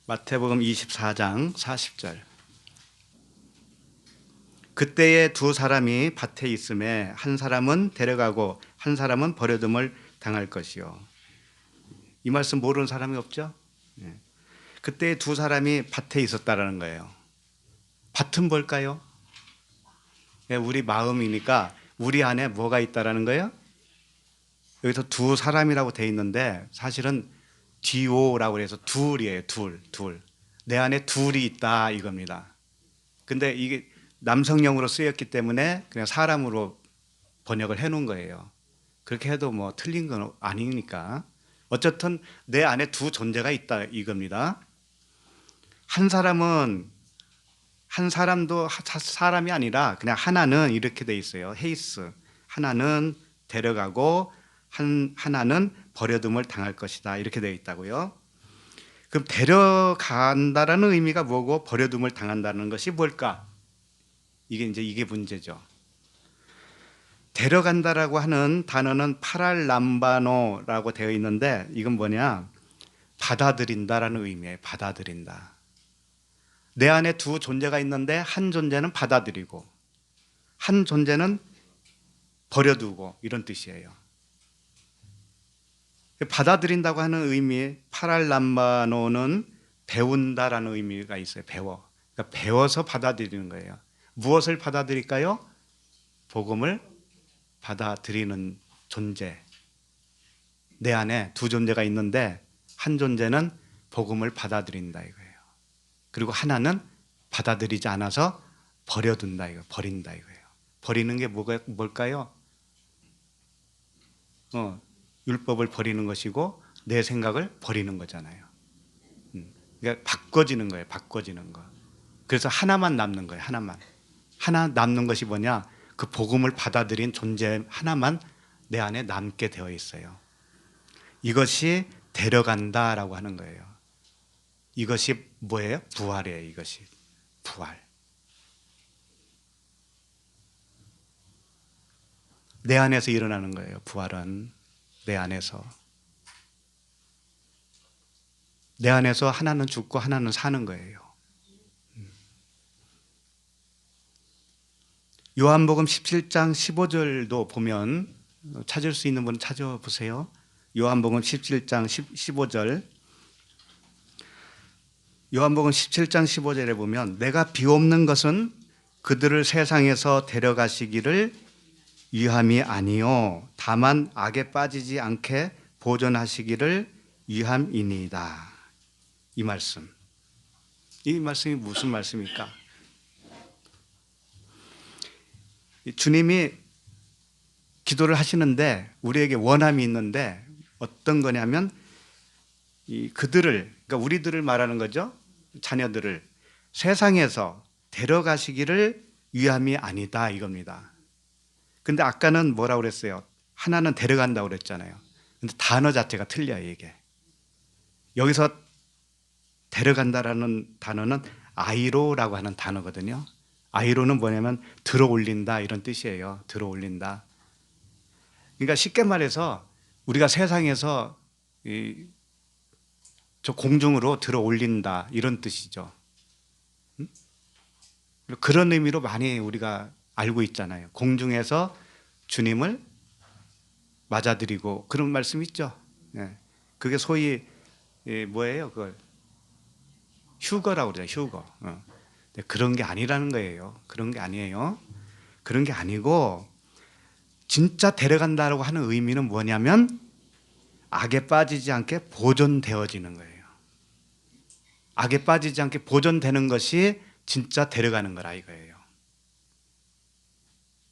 마태복음 24장 40절. 그때에 두 사람이 밭에 있음에 한 사람은 데려가고 한 사람은 버려둠을 당할 것이요. 이 말씀 모르는 사람이 없죠? 그때 두 사람이 밭에 있었다라는 거예요. 밭은 뭘까요? 우리 마음이니까 우리 안에 뭐가 있다라는 거예요? 여기서 두 사람이라고 돼 있는데 사실은 디오라고 해서 둘이에요. 둘. 내 안에 둘이 있다 이겁니다. 근데 이게 남성형으로 쓰였기 때문에 그냥 사람으로 번역을 해놓은 거예요. 그렇게 해도 뭐 틀린 건 아니니까. 어쨌든 내 안에 두 존재가 있다 이겁니다. 한 사람도 사람이 아니라 그냥 하나는 이렇게 돼 있어요. 헤이스. 하나는 데려가고 하나는 버려둠을 당할 것이다. 이렇게 되어 있다고요. 그럼 데려간다라는 의미가 뭐고 버려둠을 당한다는 것이 뭘까? 이게 문제죠. 데려간다라고 하는 단어는 파랄람바노라고 되어 있는데 이건 뭐냐? 받아들인다라는 의미예요. 받아들인다. 내 안에 두 존재가 있는데 한 존재는 받아들이고 한 존재는 버려두고 이런 뜻이에요. 받아들인다고 하는 의미, 파랄람마노는 배운다라는 의미가 있어요. 배워. 그러니까 배워서 받아들이는 거예요. 무엇을 받아들일까요? 복음을 받아들이는 존재. 내 안에 두 존재가 있는데 한 존재는 복음을 받아들인다 이거예요. 그리고 하나는 받아들이지 않아서 버려둔다 이거, 버린다 이거예요. 버리는 게 뭘까요? 율법을 버리는 것이고 내 생각을 버리는 거잖아요. 그러니까 바꿔지는 거예요. 바꿔지는 거. 그래서 하나만 남는 거예요. 하나만. 하나 남는 것이 뭐냐? 그 복음을 받아들인 존재 하나만 내 안에 남게 되어 있어요. 이것이 데려간다라고 하는 거예요. 이것이 뭐예요? 부활이에요. 이것이 부활. 내 안에서 일어나는 거예요. 부활은 내 안에서. 내 안에서 하나는 죽고 하나는 사는 거예요. 요한복음 17장 15절도 보면 찾을 수 있는 분 찾아보세요. 요한복음 17장 15절. 요한복음 17장 15절에 보면 내가 비옵는 것은 그들을 세상에서 데려가시기를 위함이 아니요 다만 악에 빠지지 않게 보존하시기를 위함이니이다. 이 말씀. 이 말씀이 무슨 말씀입니까? 주님이 기도를 하시는데 우리에게 원함이 있는데 어떤 거냐면 그들을, 그러니까 우리들을 말하는 거죠. 자녀들을 세상에서 데려가시기를 위함이 아니다 이겁니다. 근데 아까는 뭐라고 그랬어요? 하나는 데려간다고 그랬잖아요. 근데 단어 자체가 틀려요, 이게. 여기서 데려간다라는 단어는 아이로라고 하는 단어거든요. 아이로는 뭐냐면 들어 올린다 이런 뜻이에요. 들어 올린다. 그러니까 쉽게 말해서 우리가 세상에서 저 공중으로 들어 올린다 이런 뜻이죠. 그런 의미로 많이 우리가 알고 있잖아요. 공중에서 주님을 맞아들이고 그런 말씀 있죠. 그게 소위 뭐예요? 그걸 휴거라고 그러죠. 휴거. 그런 게 아니라는 거예요. 그런 게 아니에요. 그런 게 아니고 진짜 데려간다라고 하는 의미는 뭐냐면 악에 빠지지 않게 보존되어지는 거예요. 악에 빠지지 않게 보존되는 것이 진짜 데려가는 거라 이거예요.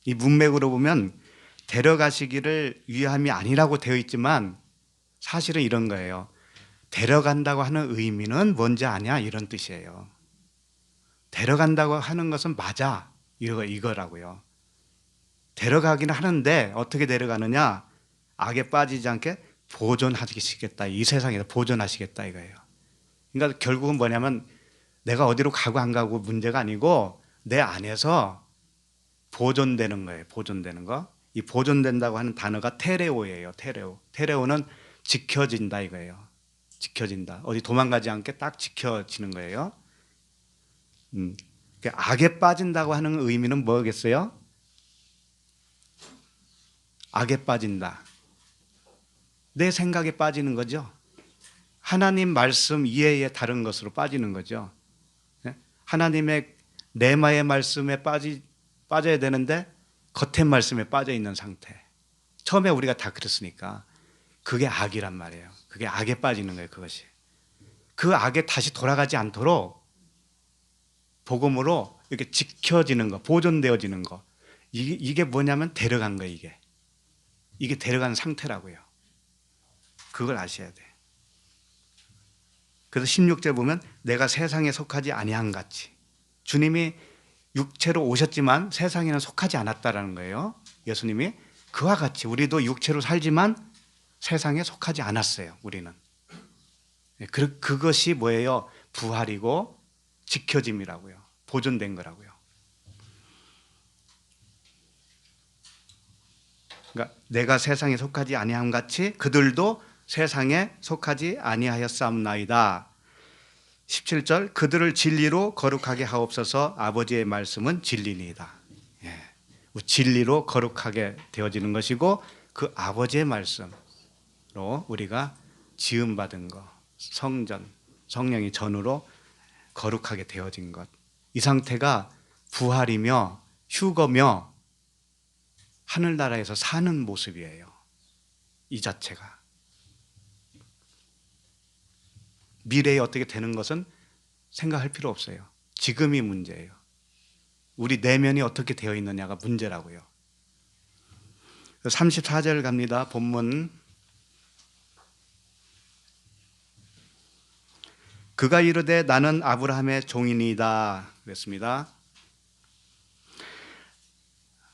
이 문맥으로 보면 데려가시기를 위함이 아니라고 되어 있지만 사실은 이런 거예요. 데려간다고 하는 의미는 뭔지 아냐 이런 뜻이에요. 데려간다고 하는 것은 맞아 이거라고요. 데려가기는 하는데 어떻게 데려가느냐? 악에 빠지지 않게 보존하시겠다. 이 세상에서 보존하시겠다 이거예요. 그러니까 결국은 뭐냐면 내가 어디로 가고 안 가고 문제가 아니고 내 안에서 보존되는 거예요. 보존되는 거. 이 보존된다고 하는 단어가 테레오예요. 테레오. 테레오는 지켜진다 이거예요. 지켜진다. 어디 도망가지 않게 딱 지켜지는 거예요. 악에 빠진다고 하는 의미는 뭐겠어요? 악에 빠진다. 내 생각에 빠지는 거죠. 하나님 말씀 이해에 다른 것으로 빠지는 거죠. 하나님의 레마의 말씀에 빠져야 되는데 겉의 말씀에 빠져 있는 상태. 처음에 우리가 다 그랬으니까 그게 악이란 말이에요. 그게 악에 빠지는 거예요. 그것이. 그 악에 다시 돌아가지 않도록 복음으로 이렇게 지켜지는 거, 보존되어지는 거. 이게 뭐냐면 데려간 거예요. 이게 데려간 상태라고요. 그걸 아셔야 돼. 그래서 16절 보면 내가 세상에 속하지 아니한 같이 주님이 육체로 오셨지만 세상에는 속하지 않았다라는 거예요. 예수님이 그와 같이 우리도 육체로 살지만 세상에 속하지 않았어요. 우리는. 그것이 뭐예요? 부활이고 지켜짐이라고요. 보존된 거라고요. 그러니까 내가 세상에 속하지 아니함 같이 그들도 세상에 속하지 아니하였사옵나이다. 17절 그들을 진리로 거룩하게 하옵소서. 아버지의 말씀은 진리니이다. 예. 진리로 거룩하게 되어지는 것이고 그 아버지의 말씀으로 우리가 지음받은 것, 성전, 성령이 전으로 거룩하게 되어진 것, 이 상태가 부활이며 휴거며 하늘나라에서 사는 모습이에요. 이 자체가. 미래에 어떻게 되는 것은 생각할 필요 없어요. 지금이 문제예요. 우리 내면이 어떻게 되어 있느냐가 문제라고요. 34절 갑니다. 본문. 그가 이르되 나는 아브라함의 종이니이다 그랬습니다.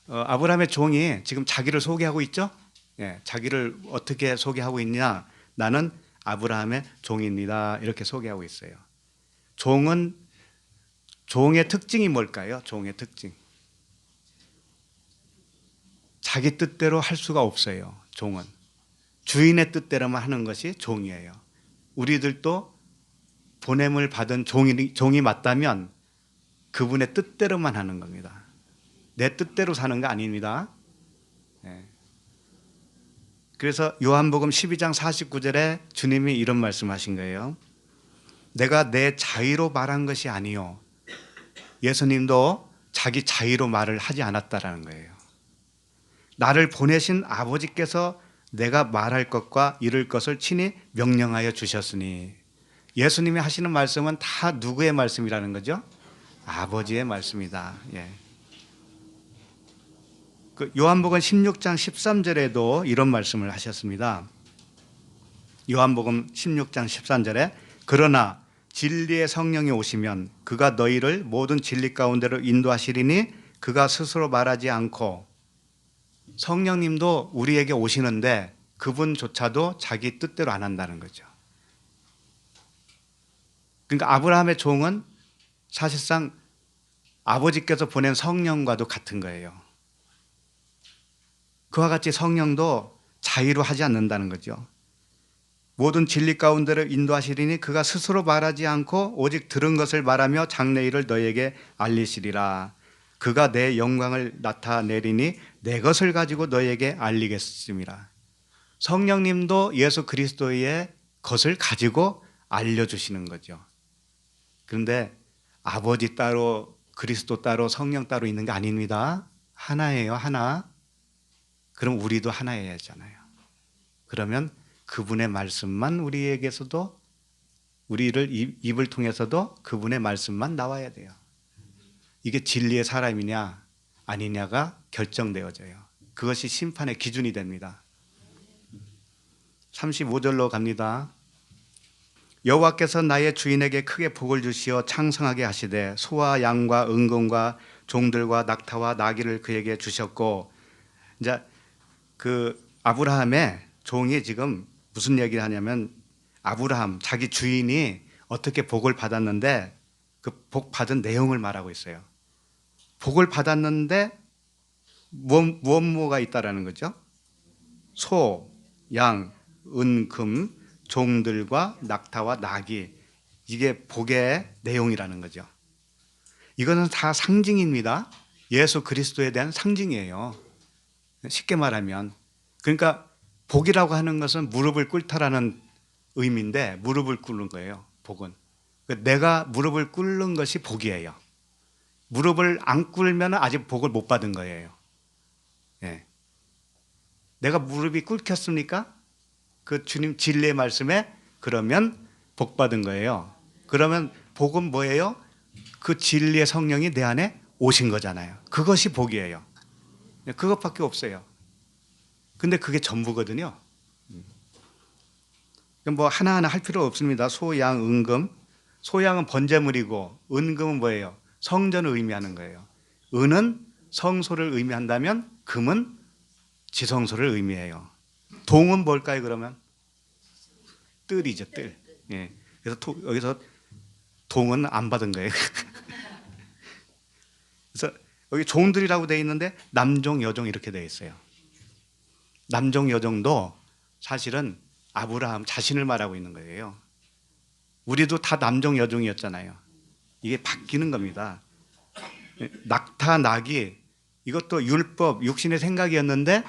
아브라함의 종이 지금 자기를 소개하고 있죠? 예, 자기를 어떻게 소개하고 있냐? 나는 아브라함의 종입니다. 이렇게 소개하고 있어요. 종의 특징이 뭘까요? 종의 특징. 자기 뜻대로 할 수가 없어요. 종은. 주인의 뜻대로만 하는 것이 종이에요. 우리들도 보냄을 받은 종이 맞다면 그분의 뜻대로만 하는 겁니다. 내 뜻대로 사는 거 아닙니다. 네. 그래서 요한복음 12장 49절에 주님이 이런 말씀하신 거예요. 내가 내 자의로 말한 것이 아니요. 예수님도 자기 자의로 말을 하지 않았다라는 거예요. 나를 보내신 아버지께서 내가 말할 것과 이룰 것을 친히 명령하여 주셨으니, 예수님이 하시는 말씀은 다 누구의 말씀이라는 거죠? 아버지의 말씀이다. 예. 그 요한복음 16장 13절에도 이런 말씀을 하셨습니다. 요한복음 16장 13절에 그러나 진리의 성령이 오시면 그가 너희를 모든 진리 가운데로 인도하시리니 그가 스스로 말하지 않고, 성령님도 우리에게 오시는데 그분조차도 자기 뜻대로 안 한다는 거죠. 그러니까 아브라함의 종은 사실상 아버지께서 보낸 성령과도 같은 거예요. 그와 같이 성령도 자의로 하지 않는다는 거죠. 모든 진리 가운데로 인도하시리니 그가 스스로 말하지 않고 오직 들은 것을 말하며 장래일을 너희에게 알리시리라. 그가 내 영광을 나타내리니 내 것을 가지고 너희에게 알리겠습니다. 성령님도 예수 그리스도의 것을 가지고 알려주시는 거죠. 그런데 아버지 따로 그리스도 따로 성령 따로 있는 게 아닙니다. 하나예요, 하나. 그럼 우리도 하나여야 하잖아요. 그러면 그분의 말씀만 우리에게서도, 우리를 입을 통해서도 그분의 말씀만 나와야 돼요. 이게 진리의 사람이냐 아니냐가 결정되어져요. 그것이 심판의 기준이 됩니다. 35절로 갑니다. 여호와께서 나의 주인에게 크게 복을 주시어 창성하게 하시되 소와 양과 은금과 종들과 낙타와 나귀를 그에게 주셨고, 이제 그 아브라함의 종이 지금 무슨 얘기를 하냐면, 아브라함 자기 주인이 어떻게 복을 받았는데 그 복 받은 내용을 말하고 있어요. 복을 받았는데 무엇가 있다라는 거죠? 소, 양, 은금, 종들과 낙타와 나귀, 이게 복의 내용이라는 거죠. 이거는 다 상징입니다. 예수 그리스도에 대한 상징이에요. 쉽게 말하면. 그러니까 복이라고 하는 것은 무릎을 꿇다라는 의미인데, 무릎을 꿇는 거예요, 복은. 내가 무릎을 꿇는 것이 복이에요. 무릎을 안 꿇으면 아직 복을 못 받은 거예요. 예. 내가 무릎이 꿇혔습니까? 그 주님 진리의 말씀에, 그러면 복 받은 거예요. 그러면 복은 뭐예요? 그 진리의 성령이 내 안에 오신 거잖아요. 그것이 복이에요. 그것밖에 없어요. 근데 그게 전부거든요. 뭐 하나하나 할 필요 없습니다. 소, 양, 은금. 소양은 번제물이고, 은금은 뭐예요? 성전을 의미하는 거예요. 은은 성소를 의미한다면 금은 지성소를 의미해요. 동은 뭘까요, 그러면? 뜰이죠, 뜰. 예. 그래서 여기서 동은 안 받은 거예요. 그래서 여기 종들이라고 되어 있는데 남종, 여종 이렇게 되어 있어요. 남종, 여종도 사실은 아브라함 자신을 말하고 있는 거예요. 우리도 다 남종 여종이었잖아요. 이게 바뀌는 겁니다. 낙타 낙이 이것도 율법 육신의 생각이었는데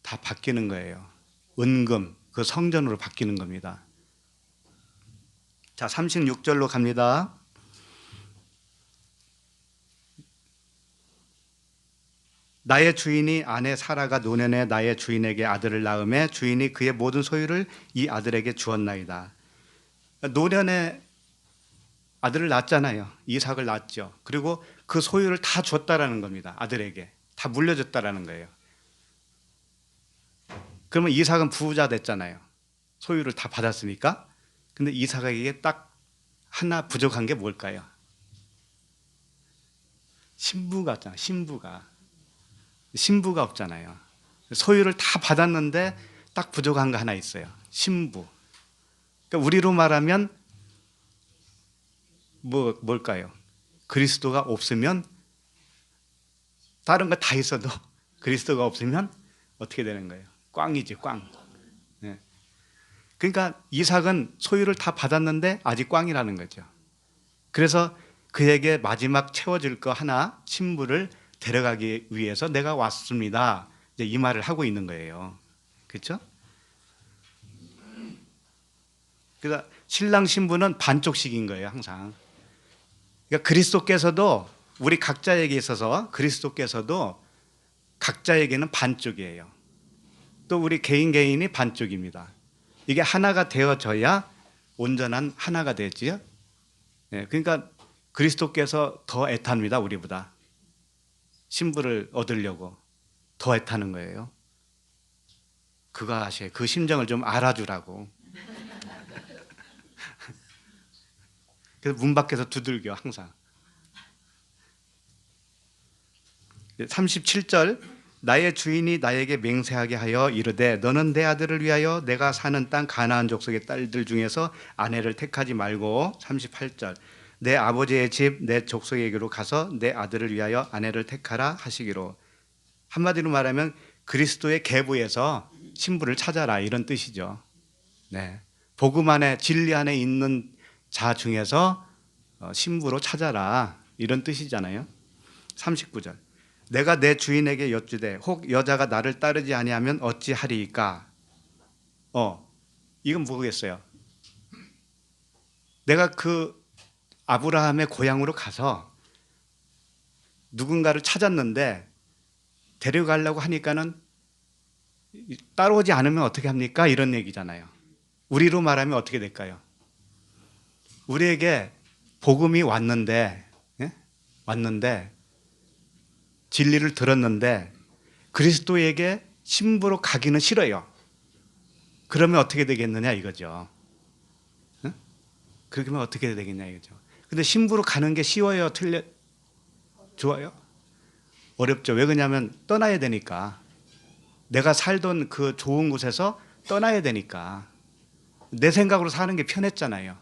다 바뀌는 거예요. 은금 그 성전으로 바뀌는 겁니다. 자, 36절로 갑니다. 나의 주인이 아내 사라가 노년에 나의 주인에게 아들을 낳음에 주인이 그의 모든 소유를 이 아들에게 주었나이다. 노년에 아들을 낳았잖아요. 이삭을 낳았죠. 그리고 그 소유를 다 줬다라는 겁니다. 아들에게 다 물려줬다라는 거예요. 그러면 이삭은 부자 됐잖아요. 소유를 다 받았으니까. 근데 이삭에게 딱 하나 부족한 게 뭘까요? 신부가 없잖아요. 신부가 없잖아요. 소유를 다 받았는데 딱 부족한 거 하나 있어요. 신부. 그러니까 우리로 말하면 뭘까요? 그리스도가 없으면 다른 거 다 있어도 그리스도가 없으면 어떻게 되는 거예요? 꽝이지, 꽝. 네. 그러니까 이삭은 소유를 다 받았는데 아직 꽝이라는 거죠. 그래서 그에게 마지막 채워줄 거 하나, 신부를 데려가기 위해서 내가 왔습니다. 이제 이 말을 하고 있는 거예요. 그렇죠? 그래서 신랑 신부는 반쪽씩인 거예요, 항상. 그러니까 그리스도께서도 우리 각자에게 있어서 그리스도께서도 각자에게는 반쪽이에요. 또 우리 개인이 반쪽입니다. 이게 하나가 되어져야 온전한 하나가 되지요. 네, 그러니까 그리스도께서 더 애탑니다, 우리보다. 신부를 얻으려고 더 애타는 거예요. 그거 하셔요. 그 심정을 좀 알아주라고. 그래서 문 밖에서 두들겨 항상. 37절 나의 주인이 나에게 맹세하게 하여 이르되 너는 내 아들을 위하여 내가 사는 땅 가나안 족속의 딸들 중에서 아내를 택하지 말고 38절 내 아버지의 집 내 족속에게로 가서 내 아들을 위하여 아내를 택하라 하시기로. 한마디로 말하면 그리스도의 계보에서 신부를 찾아라 이런 뜻이죠. 네. 복음 안에 진리 안에 있는 자 중에서 신부로 찾아라 이런 뜻이잖아요. 39절 내가 내 주인에게 여쭈되 혹 여자가 나를 따르지 아니하면 어찌하리이까. 이건 뭐겠어요? 내가 그 아브라함의 고향으로 가서 누군가를 찾았는데 데려가려고 하니까는 따라오지 않으면 어떻게 합니까? 이런 얘기잖아요. 우리로 말하면 어떻게 될까요? 우리에게 복음이 왔는데 진리를 들었는데 그리스도에게 신부로 가기는 싫어요. 그러면 어떻게 되겠느냐 이거죠. 그렇게 하면 어떻게 되겠냐 이거죠. 근데 신부로 가는 게 쉬워요? 좋아요? 어렵죠. 왜 그러냐면 떠나야 되니까. 내가 살던 그 좋은 곳에서 떠나야 되니까. 내 생각으로 사는 게 편했잖아요.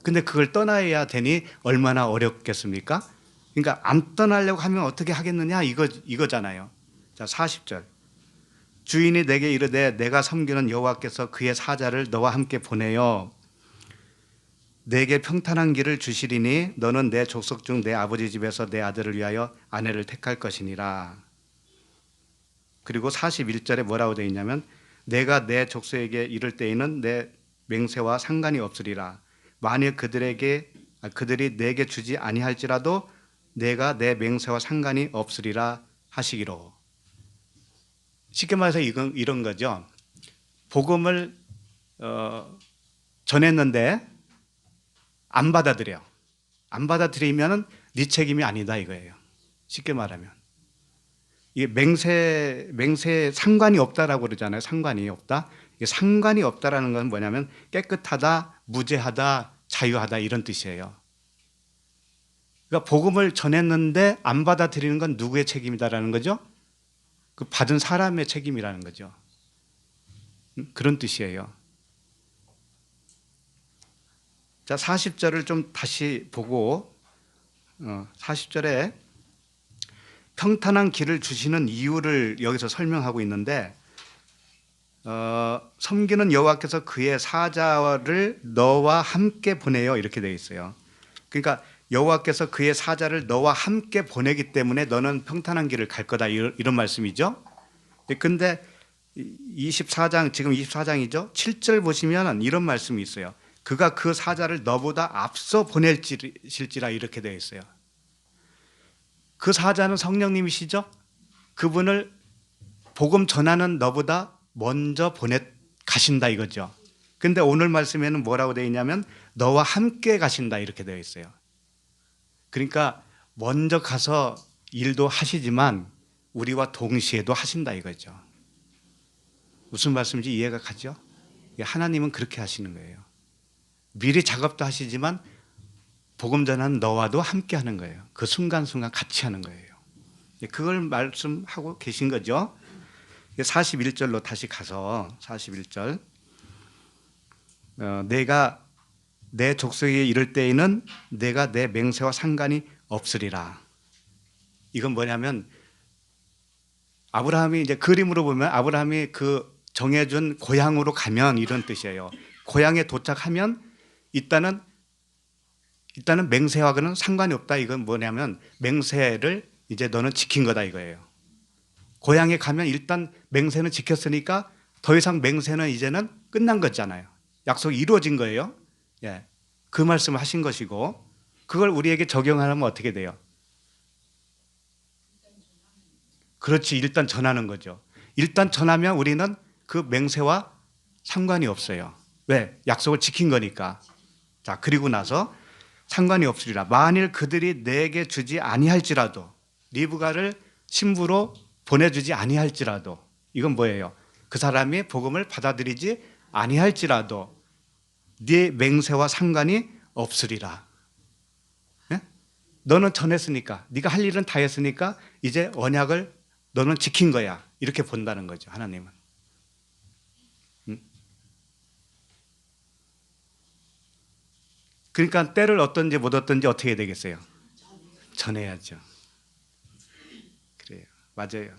근데 그걸 떠나야 되니 얼마나 어렵겠습니까? 그러니까 안 떠나려고 하면 어떻게 하겠느냐 이거잖아요. 자, 40절. 주인이 내게 이르되 내가 섬기는 여호와께서 그의 사자를 너와 함께 보내어 내게 평탄한 길을 주시리니 너는 내 족속 중 내 아버지 집에서 내 아들을 위하여 아내를 택할 것이니라. 그리고 41절에 뭐라고 되어 있냐면 내가 내 족속에게 이를 때에는 내 맹세와 상관이 없으리라. 만일 그들이 내게 주지 아니할지라도 내가 내 맹세와 상관이 없으리라 하시기로. 쉽게 말해서 이런 거죠. 복음을 전했는데 안 받아들여. 안 받아들이면 네 책임이 아니다 이거예요. 쉽게 말하면. 이게 맹세 상관이 없다라고 그러잖아요. 상관이 없다. 이게 상관이 없다라는 건 뭐냐면 깨끗하다, 무죄하다, 자유하다 이런 뜻이에요. 그러니까 복음을 전했는데 안 받아들이는 건 누구의 책임이다라는 거죠? 그 받은 사람의 책임이라는 거죠. 그런 뜻이에요. 자, 40절을 좀 다시 보고 40절에 평탄한 길을 주시는 이유를 여기서 설명하고 있는데 섬기는 여호와께서 그의 사자를 너와 함께 보내요 이렇게 되어 있어요. 그러니까 여호와께서 그의 사자를 너와 함께 보내기 때문에 너는 평탄한 길을 갈 거다 이런 말씀이죠. 근데 24장 지금 24장이죠. 7절 보시면 이런 말씀이 있어요. 그가 그 사자를 너보다 앞서 보낼지라 이렇게 되어 있어요. 그 사자는 성령님이시죠. 그분을 복음 전하는 너보다 먼저 가신다 이거죠. 근데 오늘 말씀에는 뭐라고 되어 있냐면 너와 함께 가신다 이렇게 되어 있어요. 그러니까 먼저 가서 일도 하시지만 우리와 동시에도 하신다 이거죠. 무슨 말씀인지 이해가 가죠? 하나님은 그렇게 하시는 거예요. 미리 작업도 하시지만 복음 전하는 너와도 함께 하는 거예요. 그 순간순간 같이 하는 거예요. 그걸 말씀하고 계신 거죠. 41절로 다시 가서 41절 내가 내 족속에게 이를 때에는 내가 내 맹세와 상관이 없으리라. 이건 뭐냐면 아브라함이 이제 그림으로 보면 아브라함이 그 정해준 고향으로 가면 이런 뜻이에요. 고향에 도착하면 일단은 맹세하고는 상관이 없다. 이건 뭐냐면 맹세를 이제 너는 지킨 거다 이거예요. 고향에 가면 일단 맹세는 지켰으니까 더 이상 맹세는 이제는 끝난 거잖아요. 약속이 이루어진 거예요. 예, 그 말씀을 하신 것이고 그걸 우리에게 적용하면 어떻게 돼요? 그렇지, 일단 전하는 거죠. 일단 전하면 우리는 그 맹세와 상관이 없어요. 왜? 약속을 지킨 거니까. 자, 그리고 나서 상관이 없으리라. 만일 그들이 내게 주지 아니할지라도 리브가를 신부로 보내주지 아니할지라도 이건 뭐예요? 그 사람이 복음을 받아들이지 아니할지라도 네 맹세와 상관이 없으리라. 네? 너는 전했으니까 네가 할 일은 다 했으니까 이제 언약을 너는 지킨 거야. 이렇게 본다는 거죠. 하나님은. 그러니까 때를 얻든지 못 얻든지 어떻게 해야 되겠어요? 전해야죠. 그래요. 맞아요.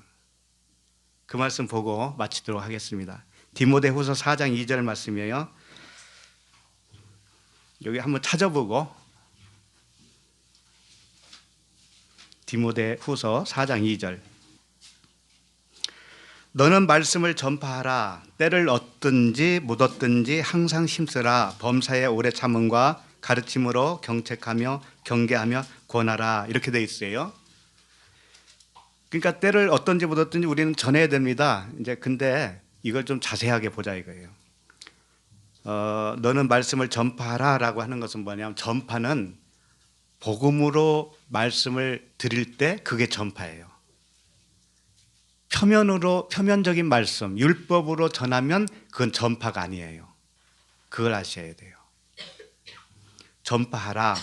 그 말씀 보고 마치도록 하겠습니다. 디모데후서 4장 2절 말씀이에요. 여기 한번 찾아보고 디모데후서 4장 2절 너는 말씀을 전파하라. 때를 얻든지 못 얻든지 항상 힘쓰라. 범사에 오래 참음과 가르침으로 경책하며 경계하며 권하라. 이렇게 돼 있어요. 그러니까 때를 얻든지 못 얻든지 우리는 전해야 됩니다. 이제 근데 이걸 좀 자세하게 보자 이거예요. 너는 말씀을 전파하라라고 하는 것은 뭐냐면 전파는 복음으로 말씀을 드릴 때 그게 전파예요. 표면적인 말씀, 율법으로 전하면 그건 전파가 아니에요. 그걸 아셔야 돼요. 전파하라.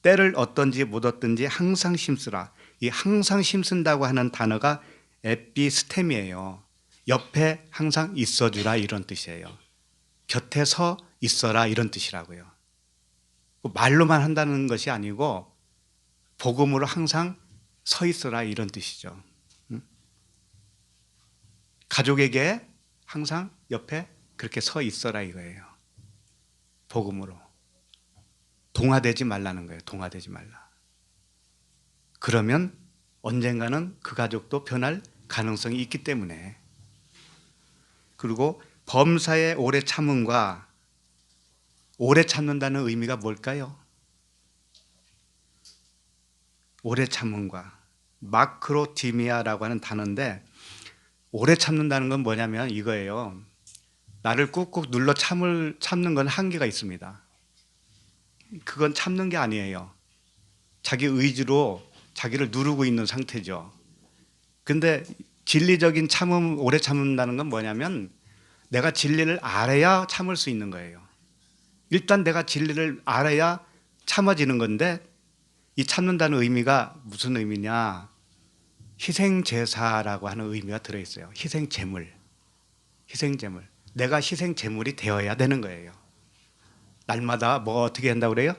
때를 얻든지 못 얻든지 항상 힘쓰라. 이 항상 힘쓴다고 하는 단어가 에피스템이에요. 옆에 항상 있어주라 이런 뜻이에요. 곁에 서 있어라 이런 뜻이라고요. 말로만 한다는 것이 아니고 복음으로 항상 서 있어라 이런 뜻이죠. 가족에게 항상 옆에 그렇게 서 있어라 이거예요. 복음으로. 동화되지 말라는 거예요. 동화되지 말라. 그러면 언젠가는 그 가족도 변할 가능성이 있기 때문에. 그리고 범사에 오래 참음과 오래 참는다는 의미가 뭘까요? 오래 참음과 마크로디미아라고 하는 단어인데 오래 참는다는 건 뭐냐면 이거예요. 나를 꾹꾹 눌러 참는 건 한계가 있습니다. 그건 참는 게 아니에요. 자기 의지로 자기를 누르고 있는 상태죠. 근데 진리적인 참음, 오래 참는다는 건 뭐냐면 내가 진리를 알아야 참을 수 있는 거예요. 일단 내가 진리를 알아야 참아지는 건데 이 참는다는 의미가 무슨 의미냐? 희생제사라고 하는 의미가 들어있어요. 희생제물. 내가 희생제물이 되어야 되는 거예요. 날마다 뭐 어떻게 한다고 그래요?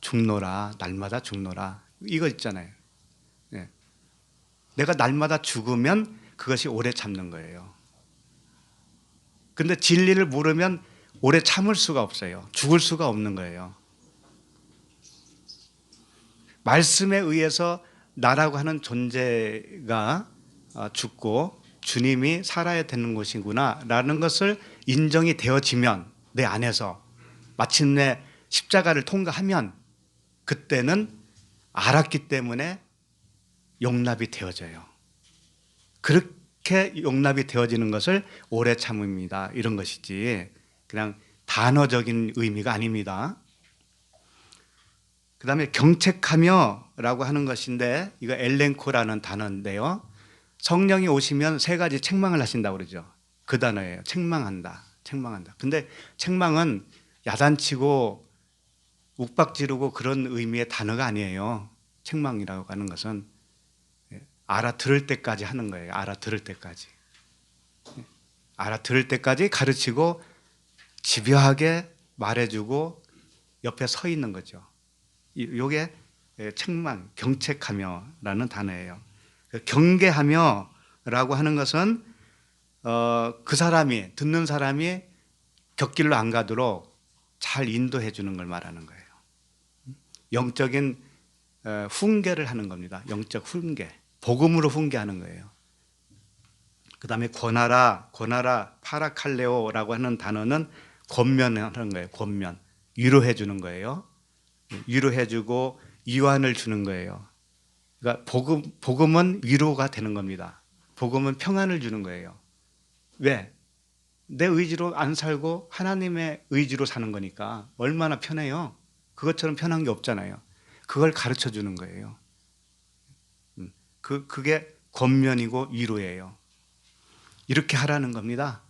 죽노라. 날마다 죽노라. 이거 있잖아요. 네. 내가 날마다 죽으면 그것이 오래 참는 거예요. 근데 진리를 모르면 오래 참을 수가 없어요. 죽을 수가 없는 거예요. 말씀에 의해서 나라고 하는 존재가 죽고 주님이 살아야 되는 것이구나 라는 것을 인정이 되어지면 내 안에서 마침내 십자가를 통과하면 그때는 알았기 때문에 용납이 되어져요. 그렇게 용납이 되어지는 것을 오래 참음이다 이런 것이지 그냥 단어적인 의미가 아닙니다. 그 다음에 경책하며 라고 하는 것인데 이거 엘렌코라는 단어인데요. 성령이 오시면 세 가지 책망을 하신다고 그러죠. 그 단어예요. 책망한다. 책망한다. 근데 책망은 야단치고 욱박지르고 그런 의미의 단어가 아니에요. 책망이라고 하는 것은 알아들을 때까지 하는 거예요. 알아들을 때까지. 알아들을 때까지 가르치고 집요하게 말해주고 옆에 서 있는 거죠. 이게 책망, 경책하며라는 단어예요. 경계하며라고 하는 것은 그 사람이 듣는 사람이 곁길로 안 가도록 잘 인도해 주는 걸 말하는 거예요. 영적인 훈계를 하는 겁니다. 영적 훈계, 복음으로 훈계하는 거예요. 그 다음에 권하라, 파라칼레오라고 하는 단어는 권면하는 거예요. 권면, 위로해 주는 거예요. 위로해 주고 위안을 주는 거예요. 그러니까 복음은 위로가 되는 겁니다. 복음은 평안을 주는 거예요. 왜? 내 의지로 안 살고 하나님의 의지로 사는 거니까 얼마나 편해요. 그것처럼 편한 게 없잖아요. 그걸 가르쳐 주는 거예요. 그게 권면이고 위로예요. 이렇게 하라는 겁니다.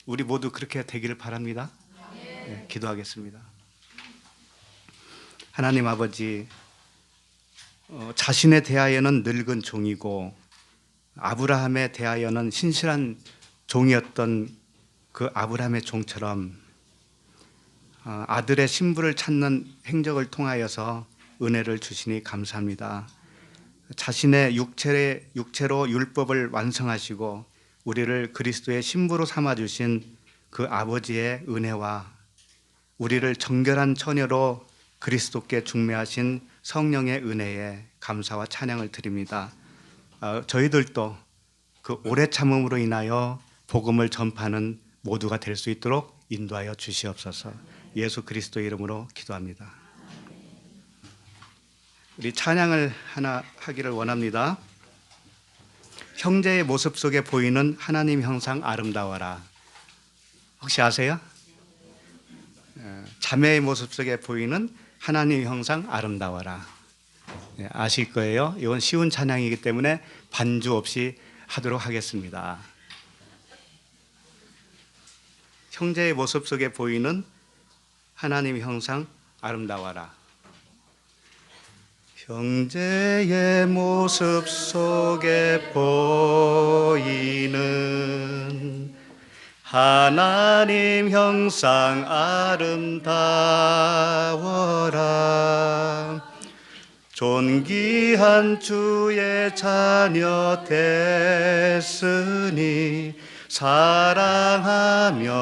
우리 모두 그렇게 되기를 바랍니다. 네, 기도하겠습니다. 하나님 아버지, 자신에 대하여는 늙은 종이고 아브라함에 대하여는 신실한 종이었던 그 아브라함의 종처럼 아들의 신부를 찾는 행적을 통하여서 은혜를 주시니 감사합니다. 자신의 육체로 율법을 완성하시고 우리를 그리스도의 신부로 삼아주신 그 아버지의 은혜와 우리를 정결한 처녀로 그리스도께 중매하신 성령의 은혜에 감사와 찬양을 드립니다. 저희들도 그 오래 참음으로 인하여 복음을 전파하는 모두가 될 수 있도록 인도하여 주시옵소서. 예수 그리스도의 이름으로 기도합니다. 우리 찬양을 하나 하기를 원합니다. 형제의 모습 속에 보이는 하나님 형상 아름다워라. 혹시 아세요? 자매의 모습 속에 보이는 하나님 형상 아름다워라. 아실 거예요. 이건 쉬운 찬양이기 때문에 반주 없이 하도록 하겠습니다. 형제의 모습 속에 보이는 하나님 형상 아름다워라. 형제의 모습 속에 보이는 하나님 형상 아름다워라. 존귀한 주의 자녀 됐으니 사랑하며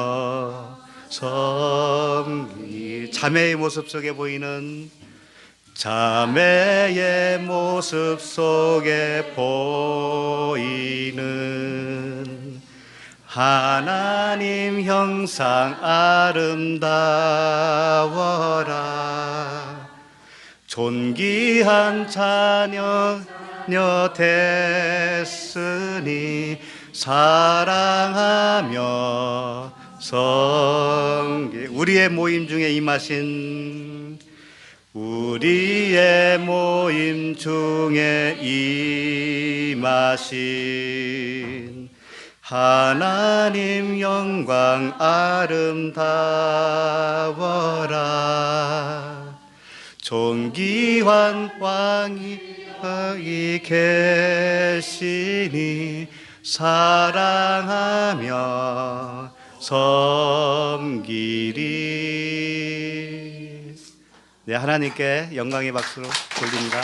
섬기. 자매의 모습 속에 보이는 자매의 모습 속에 보이는 하나님 형상 아름다워라. 존귀한 자녀 됐으니 사랑하며 섬기. 우리의 모임 중에 임하신 하나님 영광 아름다워라. 존귀한 왕이 계시니 사랑하며 섬기리. 네, 하나님께 영광의 박수로 돌립니다.